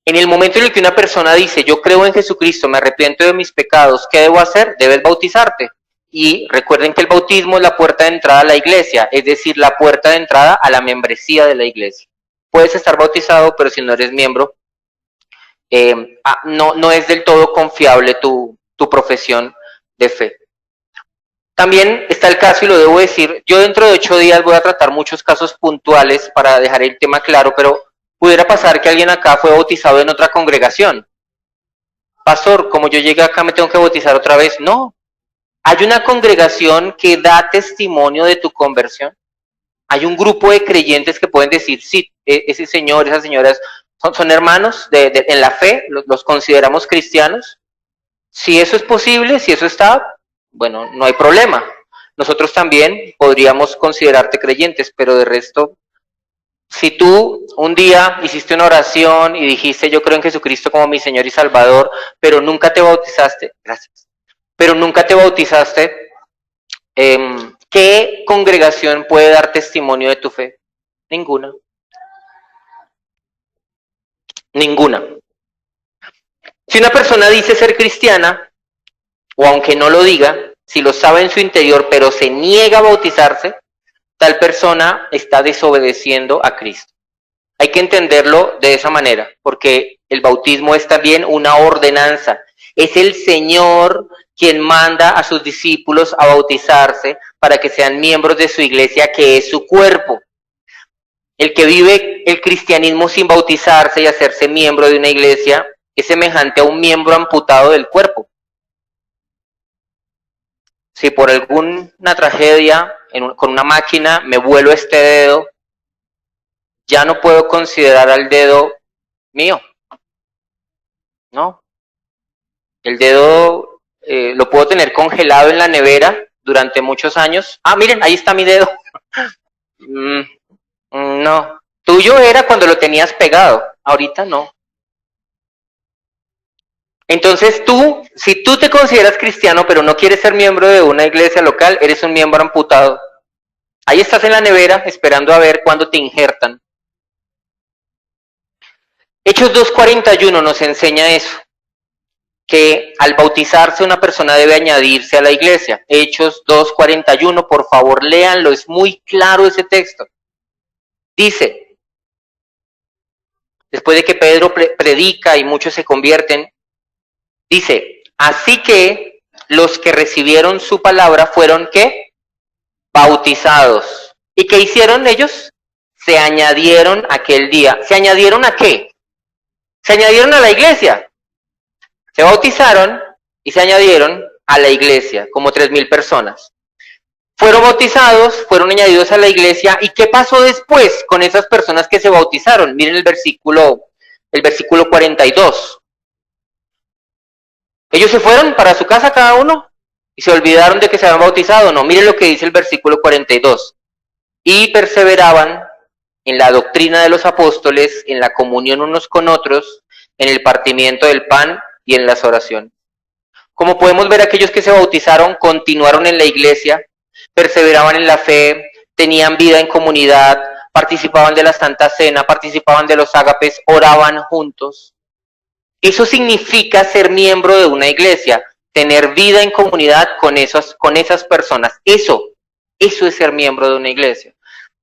En el momento en el que una persona dice, yo creo en Jesucristo, me arrepiento de mis pecados, ¿qué debo hacer? Debes bautizarte. Y recuerden que el bautismo es la puerta de entrada a la iglesia, es decir, la puerta de entrada a la membresía de la iglesia. Puedes estar bautizado, pero si no eres miembro, no es del todo confiable tu profesión de fe. También está el caso, y lo debo decir, yo dentro de 8 días voy a tratar muchos casos puntuales para dejar el tema claro, pero pudiera pasar que alguien acá fue bautizado en otra congregación. Pastor, como yo llegué acá me tengo que bautizar otra vez. No, hay una congregación que da testimonio de tu conversión. Hay un grupo de creyentes que pueden decir, sí, ese señor, esa señora es son hermanos en la fe, los consideramos cristianos. Si eso es posible, si eso está, bueno, no hay problema. Nosotros también podríamos considerarte creyentes, pero de resto, si tú un día hiciste una oración y dijiste yo creo en Jesucristo como mi Señor y Salvador, pero nunca te bautizaste, gracias, pero nunca te bautizaste, ¿qué congregación puede dar testimonio de tu fe? Ninguna. Ninguna. Si una persona dice ser cristiana, o aunque no lo diga, si lo sabe en su interior, pero se niega a bautizarse, tal persona está desobedeciendo a Cristo. Hay que entenderlo de esa manera, porque el bautismo es también una ordenanza. Es el Señor quien manda a sus discípulos a bautizarse para que sean miembros de su iglesia, que es su cuerpo. El que vive el cristianismo sin bautizarse y hacerse miembro de una iglesia es semejante a un miembro amputado del cuerpo. Si por alguna tragedia con una máquina me vuelo este dedo, ya no puedo considerar al dedo mío. No. El dedo lo puedo tener congelado en la nevera durante muchos años. Ah, miren, ahí está mi dedo. No. Tuyo era cuando lo tenías pegado. Ahorita no. Entonces tú, si tú te consideras cristiano pero no quieres ser miembro de una iglesia local, eres un miembro amputado. Ahí estás en la nevera esperando a ver cuándo te injertan. Hechos 2:41 nos enseña eso, que al bautizarse una persona debe añadirse a la iglesia. Hechos 2:41, por favor léanlo, es muy claro ese texto. Dice, después de que Pedro predica y muchos se convierten, dice, así que los que recibieron su palabra fueron, ¿qué? Bautizados. ¿Y qué hicieron ellos? Se añadieron aquel día. ¿Se añadieron a qué? Se añadieron a la iglesia. Se bautizaron y se añadieron a la iglesia, como 3,000 personas. Fueron bautizados, fueron añadidos a la iglesia. ¿Y qué pasó después con esas personas que se bautizaron? Miren el versículo 42. Ellos se fueron para su casa cada uno y se olvidaron de que se habían bautizado. No, miren lo que dice el versículo 42. Y perseveraban en la doctrina de los apóstoles, en la comunión unos con otros, en el partimiento del pan y en las oraciones. Como podemos ver, aquellos que se bautizaron continuaron en la iglesia, perseveraban en la fe, tenían vida en comunidad, participaban de la Santa Cena, participaban de los ágapes, oraban juntos. Eso significa ser miembro de una iglesia, tener vida en comunidad con esas personas. Eso es ser miembro de una iglesia.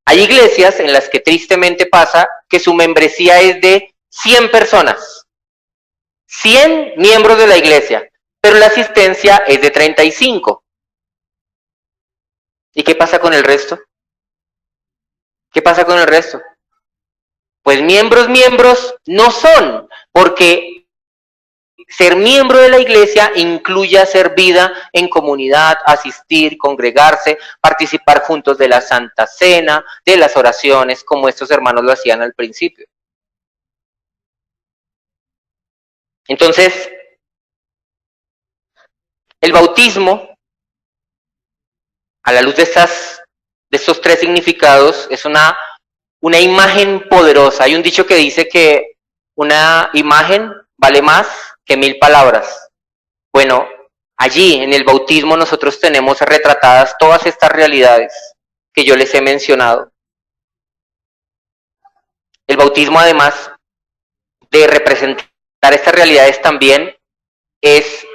Hay iglesias en las que tristemente pasa que su membresía es de 100 personas, 100 miembros de la iglesia, pero la asistencia es de 35. ¿Y qué pasa con el resto? ¿Qué pasa con el resto? Pues miembros no son, porque ser miembro de la iglesia incluye hacer vida en comunidad, asistir, congregarse, participar juntos de la Santa Cena, de las oraciones, como estos hermanos lo hacían al principio. Entonces, el bautismo, a la luz de estos tres significados, es una imagen poderosa. Hay un dicho que dice que una imagen vale más que 1,000 palabras. Bueno, allí en el bautismo nosotros tenemos retratadas todas estas realidades que yo les he mencionado. El bautismo, además de representar estas realidades, también es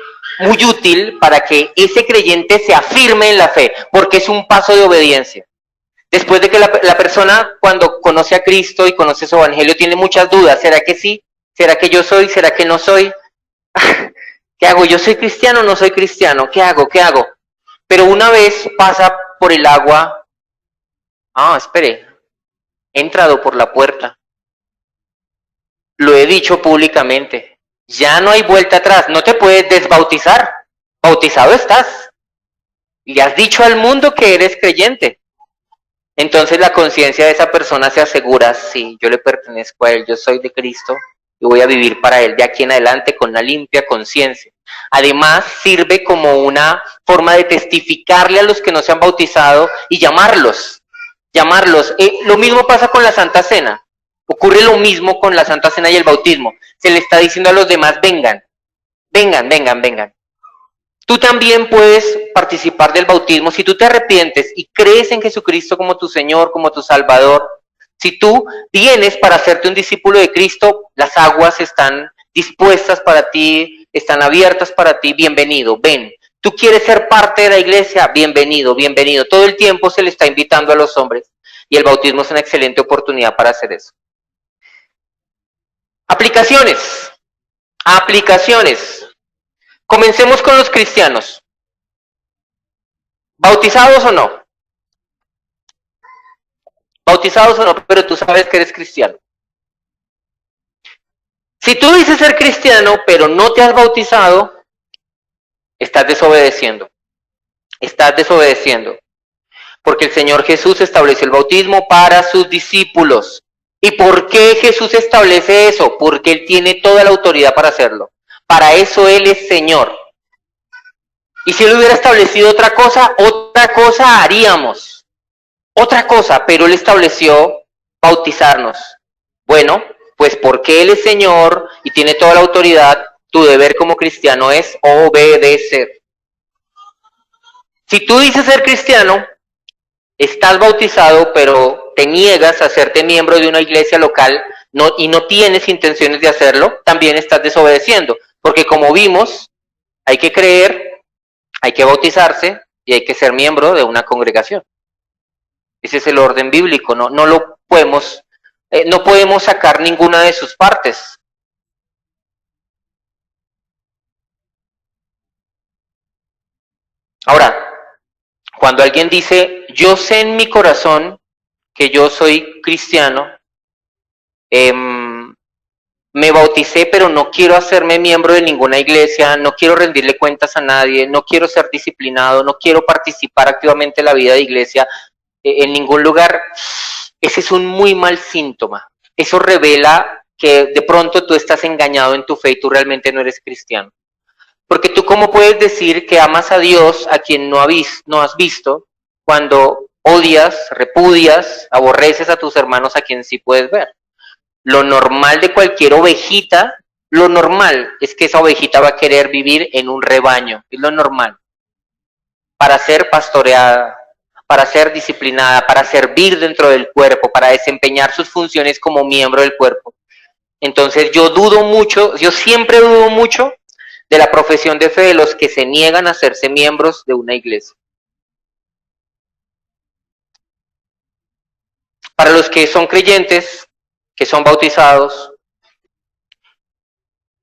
muy útil para que ese creyente se afirme en la fe, porque es un paso de obediencia. Después de que la persona, cuando conoce a Cristo y conoce su evangelio, tiene muchas dudas. ¿Será que sí? ¿Será que yo soy? ¿Será que no soy? ¿Qué hago? ¿Yo soy cristiano o no soy cristiano? ¿Qué hago? ¿Qué hago? Pero una vez pasa por el agua, espere, he entrado por la puerta. Lo he dicho públicamente. Ya no hay vuelta atrás. No te puedes desbautizar. Bautizado estás. Y has dicho al mundo que eres creyente. Entonces la conciencia de esa persona se asegura, sí, yo le pertenezco a Él, yo soy de Cristo y voy a vivir para Él de aquí en adelante con una limpia conciencia. Además, sirve como una forma de testificarle a los que no se han bautizado y llamarlos. Lo mismo pasa con la Santa Cena. Ocurre lo mismo con la Santa Cena y el bautismo. Se le está diciendo a los demás, vengan, vengan, vengan, vengan. Tú también puedes participar del bautismo si tú te arrepientes y crees en Jesucristo como tu Señor, como tu Salvador. Si tú vienes para hacerte un discípulo de Cristo, las aguas están dispuestas para ti, están abiertas para ti, bienvenido, ven. Tú quieres ser parte de la iglesia, bienvenido, bienvenido. Todo el tiempo se le está invitando a los hombres y el bautismo es una excelente oportunidad para hacer eso. Aplicaciones. Comencemos con los cristianos. ¿Bautizados o no? Bautizados o no, pero tú sabes que eres cristiano. Si tú dices ser cristiano, pero no te has bautizado, estás desobedeciendo. Estás desobedeciendo. Porque el Señor Jesús estableció el bautismo para sus discípulos. ¿Y por qué Jesús establece eso? Porque Él tiene toda la autoridad para hacerlo. Para eso Él es Señor. Y si Él hubiera establecido otra cosa haríamos. Otra cosa, pero Él estableció bautizarnos. Bueno, pues porque Él es Señor y tiene toda la autoridad, tu deber como cristiano es obedecer. Si tú dices ser cristiano, estás bautizado, pero te niegas a hacerte miembro de una iglesia local y no tienes intenciones de hacerlo, también estás desobedeciendo. Porque como vimos, hay que creer, hay que bautizarse y hay que ser miembro de una congregación. Ese es el orden bíblico, no podemos sacar ninguna de sus partes. Ahora, cuando alguien dice, yo sé en mi corazón que yo soy cristiano, me bauticé, pero no quiero hacerme miembro de ninguna iglesia, no quiero rendirle cuentas a nadie, no quiero ser disciplinado, no quiero participar activamente en la vida de iglesia en ningún lugar, ese es un muy mal síntoma. Eso revela que de pronto tú estás engañado en tu fe y tú realmente no eres cristiano. Porque tú cómo puedes decir que amas a Dios a quien no has visto cuando odias, repudias, aborreces a tus hermanos a quien sí puedes ver. Lo normal de cualquier ovejita, lo normal es que esa ovejita va a querer vivir en un rebaño, es lo normal. Para ser pastoreada, para ser disciplinada, para servir dentro del cuerpo, para desempeñar sus funciones como miembro del cuerpo. Entonces yo siempre dudo mucho de la profesión de fe de los que se niegan a hacerse miembros de una iglesia. Para los que son creyentes, que son bautizados,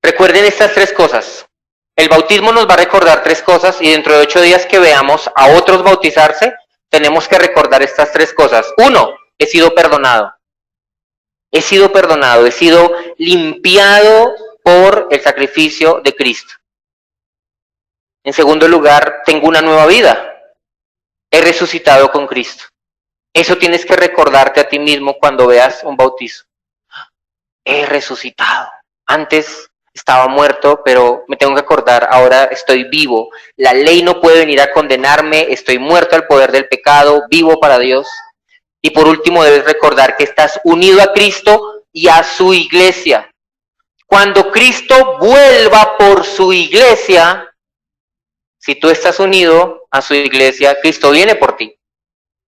recuerden estas 3 cosas. El bautismo nos va a recordar 3 cosas y dentro de 8 días que veamos a otros bautizarse, tenemos que recordar estas 3 cosas. 1, he sido perdonado. He sido perdonado, he sido limpiado por el sacrificio de Cristo. En segundo lugar, tengo una nueva vida. He resucitado con Cristo. Eso tienes que recordarte a ti mismo cuando veas un bautizo. He resucitado. Antes estaba muerto, pero me tengo que acordar, ahora estoy vivo. La ley no puede venir a condenarme, estoy muerto al poder del pecado, vivo para Dios. Y por último, debes recordar que estás unido a Cristo y a su iglesia. Cuando Cristo vuelva por su iglesia, si tú estás unido a su iglesia, Cristo viene por ti.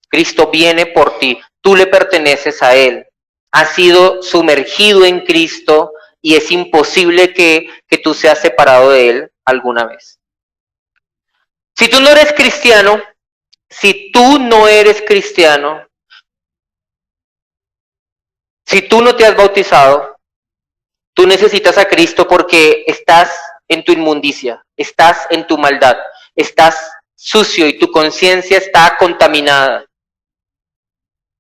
Cristo viene por ti. Tú le perteneces a Él. Has sido sumergido en Cristo y es imposible que tú seas separado de Él alguna vez. Si tú no eres cristiano, si tú no te has bautizado, tú necesitas a Cristo porque estás en tu inmundicia, estás en tu maldad, estás sucio y tu conciencia está contaminada.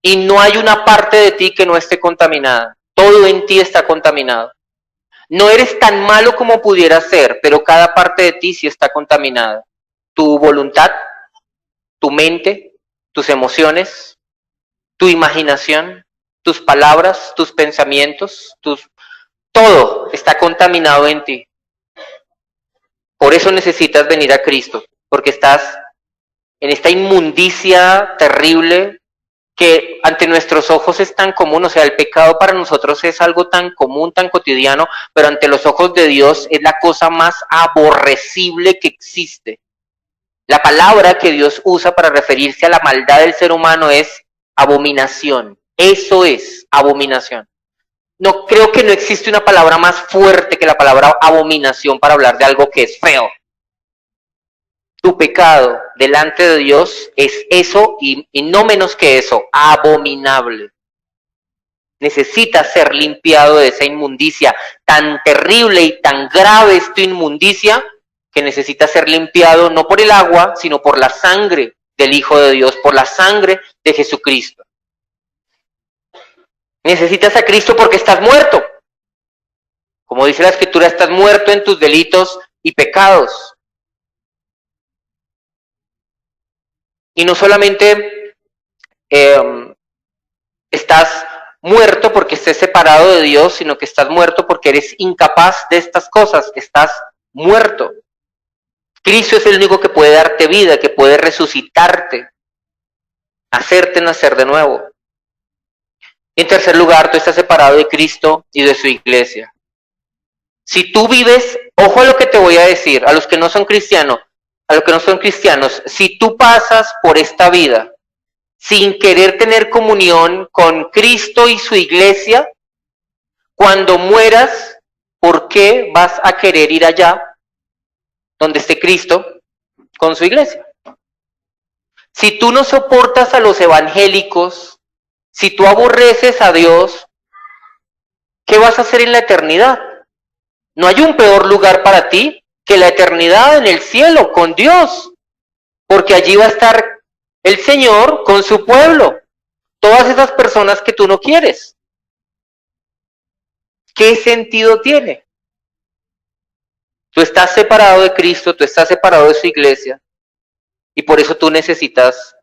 Y no hay una parte de ti que no esté contaminada. Todo en ti está contaminado. No eres tan malo como pudieras ser, pero cada parte de ti sí está contaminada. Tu voluntad, tu mente, tus emociones, tu imaginación, tus palabras, tus pensamientos, todo está contaminado en ti. Por eso necesitas venir a Cristo, porque estás en esta inmundicia terrible que ante nuestros ojos es tan común. O sea, el pecado para nosotros es algo tan común, tan cotidiano, pero ante los ojos de Dios es la cosa más aborrecible que existe. La palabra que Dios usa para referirse a la maldad del ser humano es abominación. Eso es abominación. No creo que no existe una palabra más fuerte que la palabra abominación para hablar de algo que es feo. Tu pecado delante de Dios es eso y no menos que eso, abominable. Necesitas ser limpiado de esa inmundicia. Tan terrible y tan grave es tu inmundicia que necesita ser limpiado no por el agua, sino por la sangre del Hijo de Dios, por la sangre de Jesucristo. Necesitas a Cristo porque estás muerto. Como dice la Escritura, estás muerto en tus delitos y pecados. Y no solamente estás muerto porque estés separado de Dios, sino que estás muerto porque eres incapaz de estas cosas. Estás muerto. Cristo es el único que puede darte vida, que puede resucitarte, hacerte nacer de nuevo. En tercer lugar, tú estás separado de Cristo y de su iglesia. Si tú vives, ojo a lo que te voy a decir, a los que no son cristianos, si tú pasas por esta vida sin querer tener comunión con Cristo y su iglesia, cuando mueras, ¿por qué vas a querer ir allá donde esté Cristo con su iglesia? Si tú no soportas a los evangélicos, si tú aborreces a Dios, ¿qué vas a hacer en la eternidad? No hay un peor lugar para ti que la eternidad en el cielo con Dios, porque allí va a estar el Señor con su pueblo, todas esas personas que tú no quieres. ¿Qué sentido tiene? Tú estás separado de Cristo, tú estás separado de su iglesia, y por eso tú necesitas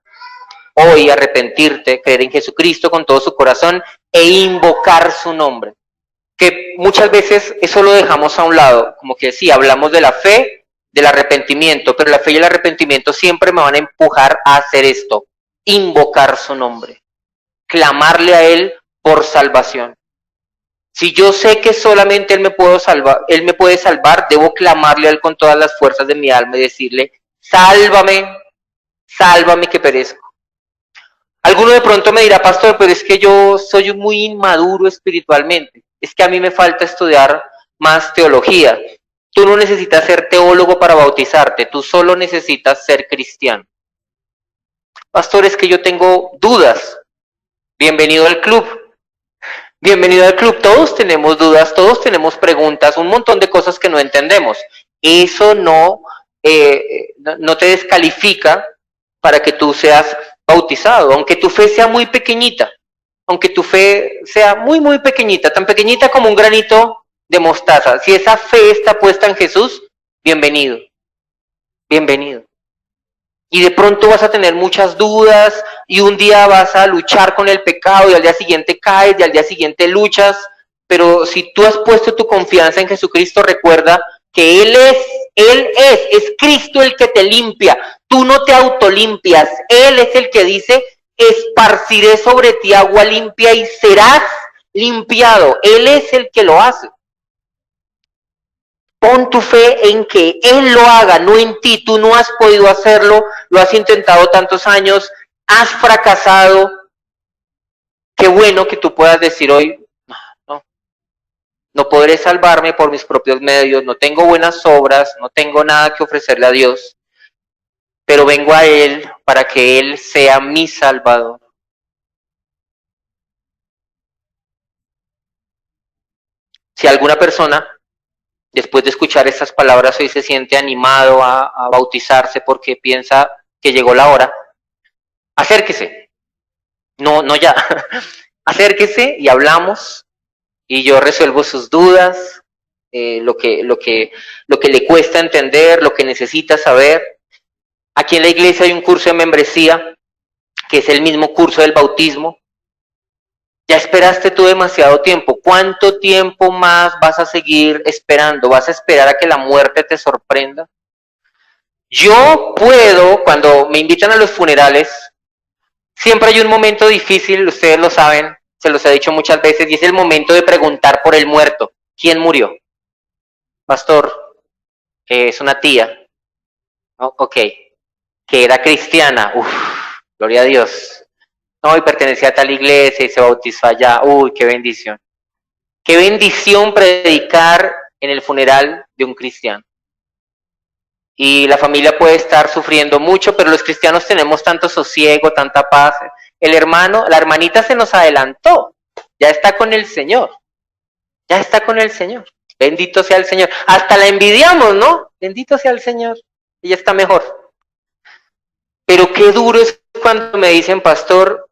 hoy arrepentirte, creer en Jesucristo con todo su corazón e invocar su nombre. Que muchas veces eso lo dejamos a un lado, como que sí, hablamos de la fe, del arrepentimiento, pero la fe y el arrepentimiento siempre me van a empujar a hacer esto, invocar su nombre, clamarle a Él por salvación. Si yo sé que solamente Él me puede salvar, debo clamarle a Él con todas las fuerzas de mi alma y decirle, sálvame, sálvame que perezco. Alguno de pronto me dirá, pastor, pero es que yo soy muy inmaduro espiritualmente. Es que a mí me falta estudiar más teología. Tú no necesitas ser teólogo para bautizarte, tú solo necesitas ser cristiano. Pastor, es que yo tengo dudas. Bienvenido al club. Bienvenido al club. Todos tenemos dudas, todos tenemos preguntas, un montón de cosas que no entendemos. Eso no te descalifica para que tú seas bautizado, aunque tu fe sea muy pequeñita. Aunque tu fe sea muy, muy pequeñita, tan pequeñita como un granito de mostaza. Si esa fe está puesta en Jesús, bienvenido, bienvenido. Y de pronto vas a tener muchas dudas y un día vas a luchar con el pecado y al día siguiente caes y al día siguiente luchas. Pero si tú has puesto tu confianza en Jesucristo, recuerda que Él es Cristo el que te limpia. Tú no te autolimpias, Él es el que dice, esparciré sobre ti agua limpia y serás limpiado. Él es el que lo hace. Pon tu fe en que Él lo haga, no en ti. Tú no has podido hacerlo, lo has intentado tantos años, has fracasado. Qué bueno que tú puedas decir hoy, no podré salvarme por mis propios medios, no tengo buenas obras, no tengo nada que ofrecerle a Dios, pero vengo a Él para que Él sea mi Salvador. Si alguna persona, después de escuchar estas palabras, hoy se siente animado a bautizarse porque piensa que llegó la hora, acérquese. No ya. Acérquese y hablamos y yo resuelvo sus dudas, lo que le cuesta entender, lo que necesita saber. Aquí en la iglesia hay un curso de membresía que es el mismo curso del bautismo. Ya esperaste tú demasiado tiempo. ¿Cuánto tiempo más vas a seguir esperando? ¿Vas a esperar a que la muerte te sorprenda? Yo puedo, cuando me invitan a los funerales, siempre hay un momento difícil, ustedes lo saben, se los he dicho muchas veces, y es el momento de preguntar por el muerto. ¿Quién murió? Pastor, es una tía. Oh, ok. Que era cristiana. Uf, gloria a Dios. No, y pertenecía a tal iglesia y se bautizó allá. Uy, qué bendición. Qué bendición predicar en el funeral de un cristiano. Y la familia puede estar sufriendo mucho, pero los cristianos tenemos tanto sosiego, tanta paz. El hermano, la hermanita se nos adelantó. Ya está con el Señor. Ya está con el Señor. Bendito sea el Señor. Hasta la envidiamos, ¿no? Bendito sea el Señor. Ella está mejor. Pero qué duro es cuando me dicen, pastor,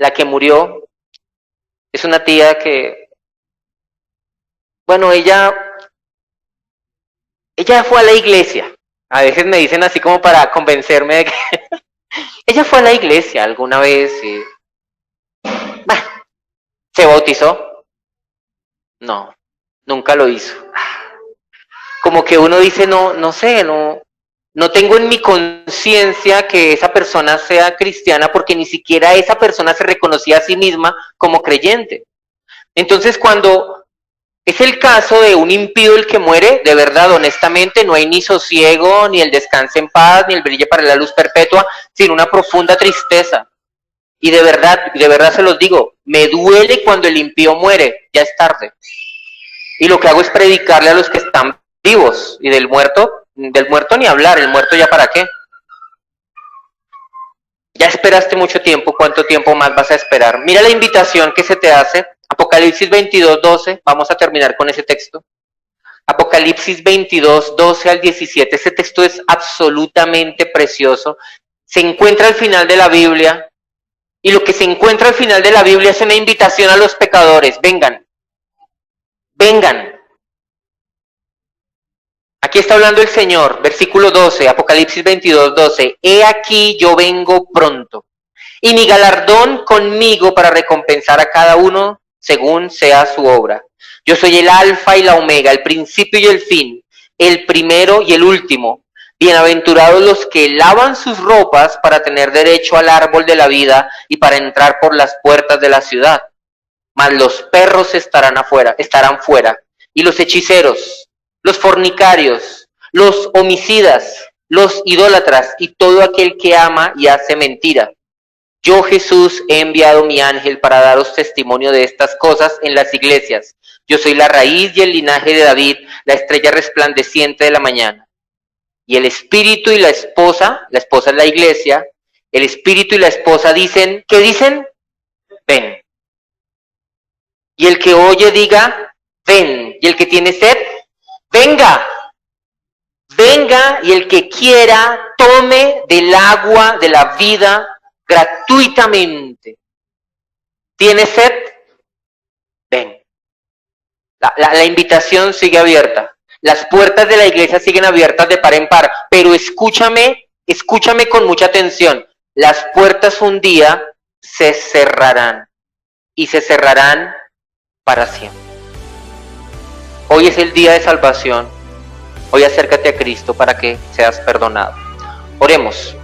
la que murió es una tía que, bueno, ella fue a la iglesia. A veces me dicen así como para convencerme de que ella fue a la iglesia alguna vez y, bueno, ¿se bautizó? No, nunca lo hizo. Como que uno dice, no sé, no tengo en mi conciencia que esa persona sea cristiana porque ni siquiera esa persona se reconocía a sí misma como creyente. Entonces, cuando es el caso de un impío el que muere, de verdad, honestamente, no hay ni sosiego, ni el descanse en paz, ni el brille para la luz perpetua, sino una profunda tristeza. Y de verdad se los digo, me duele cuando el impío muere, ya es tarde. Y lo que hago es predicarle a los que están vivos, y del muerto ni hablar, el muerto ya para qué. Ya esperaste mucho tiempo, ¿cuánto tiempo más vas a esperar? Mira la invitación que se te hace, Apocalipsis 22:12, vamos a terminar con ese texto. Apocalipsis 22:12 al 17, ese texto es absolutamente precioso. Se encuentra al final de la Biblia, y lo que se encuentra al final de la Biblia es una invitación a los pecadores, vengan, vengan. Aquí está hablando el Señor, versículo 12, Apocalipsis 22:12. He aquí yo vengo pronto, y mi galardón conmigo para recompensar a cada uno según sea su obra. Yo soy el alfa y la omega, el principio y el fin, el primero y el último. Bienaventurados los que lavan sus ropas para tener derecho al árbol de la vida y para entrar por las puertas de la ciudad. Mas los perros estarán fuera, y los hechiceros, los fornicarios, los homicidas, los idólatras y todo aquel que ama y hace mentira. Yo, Jesús, he enviado mi ángel para daros testimonio de estas cosas en las iglesias. Yo soy la raíz y el linaje de David, la estrella resplandeciente de la mañana. Y el espíritu y la esposa es la iglesia, el espíritu y la esposa dicen, ¿qué dicen? Ven. Y el que oye diga, ven. Y el que tiene sed, venga. Venga, y el que quiera, tome del agua de la vida gratuitamente. ¿Tiene sed? Ven. La invitación sigue abierta. Las puertas de la iglesia siguen abiertas de par en par, pero escúchame con mucha atención. Las puertas un día se cerrarán, y se cerrarán para siempre. Hoy es el día de salvación. Hoy acércate a Cristo para que seas perdonado. Oremos.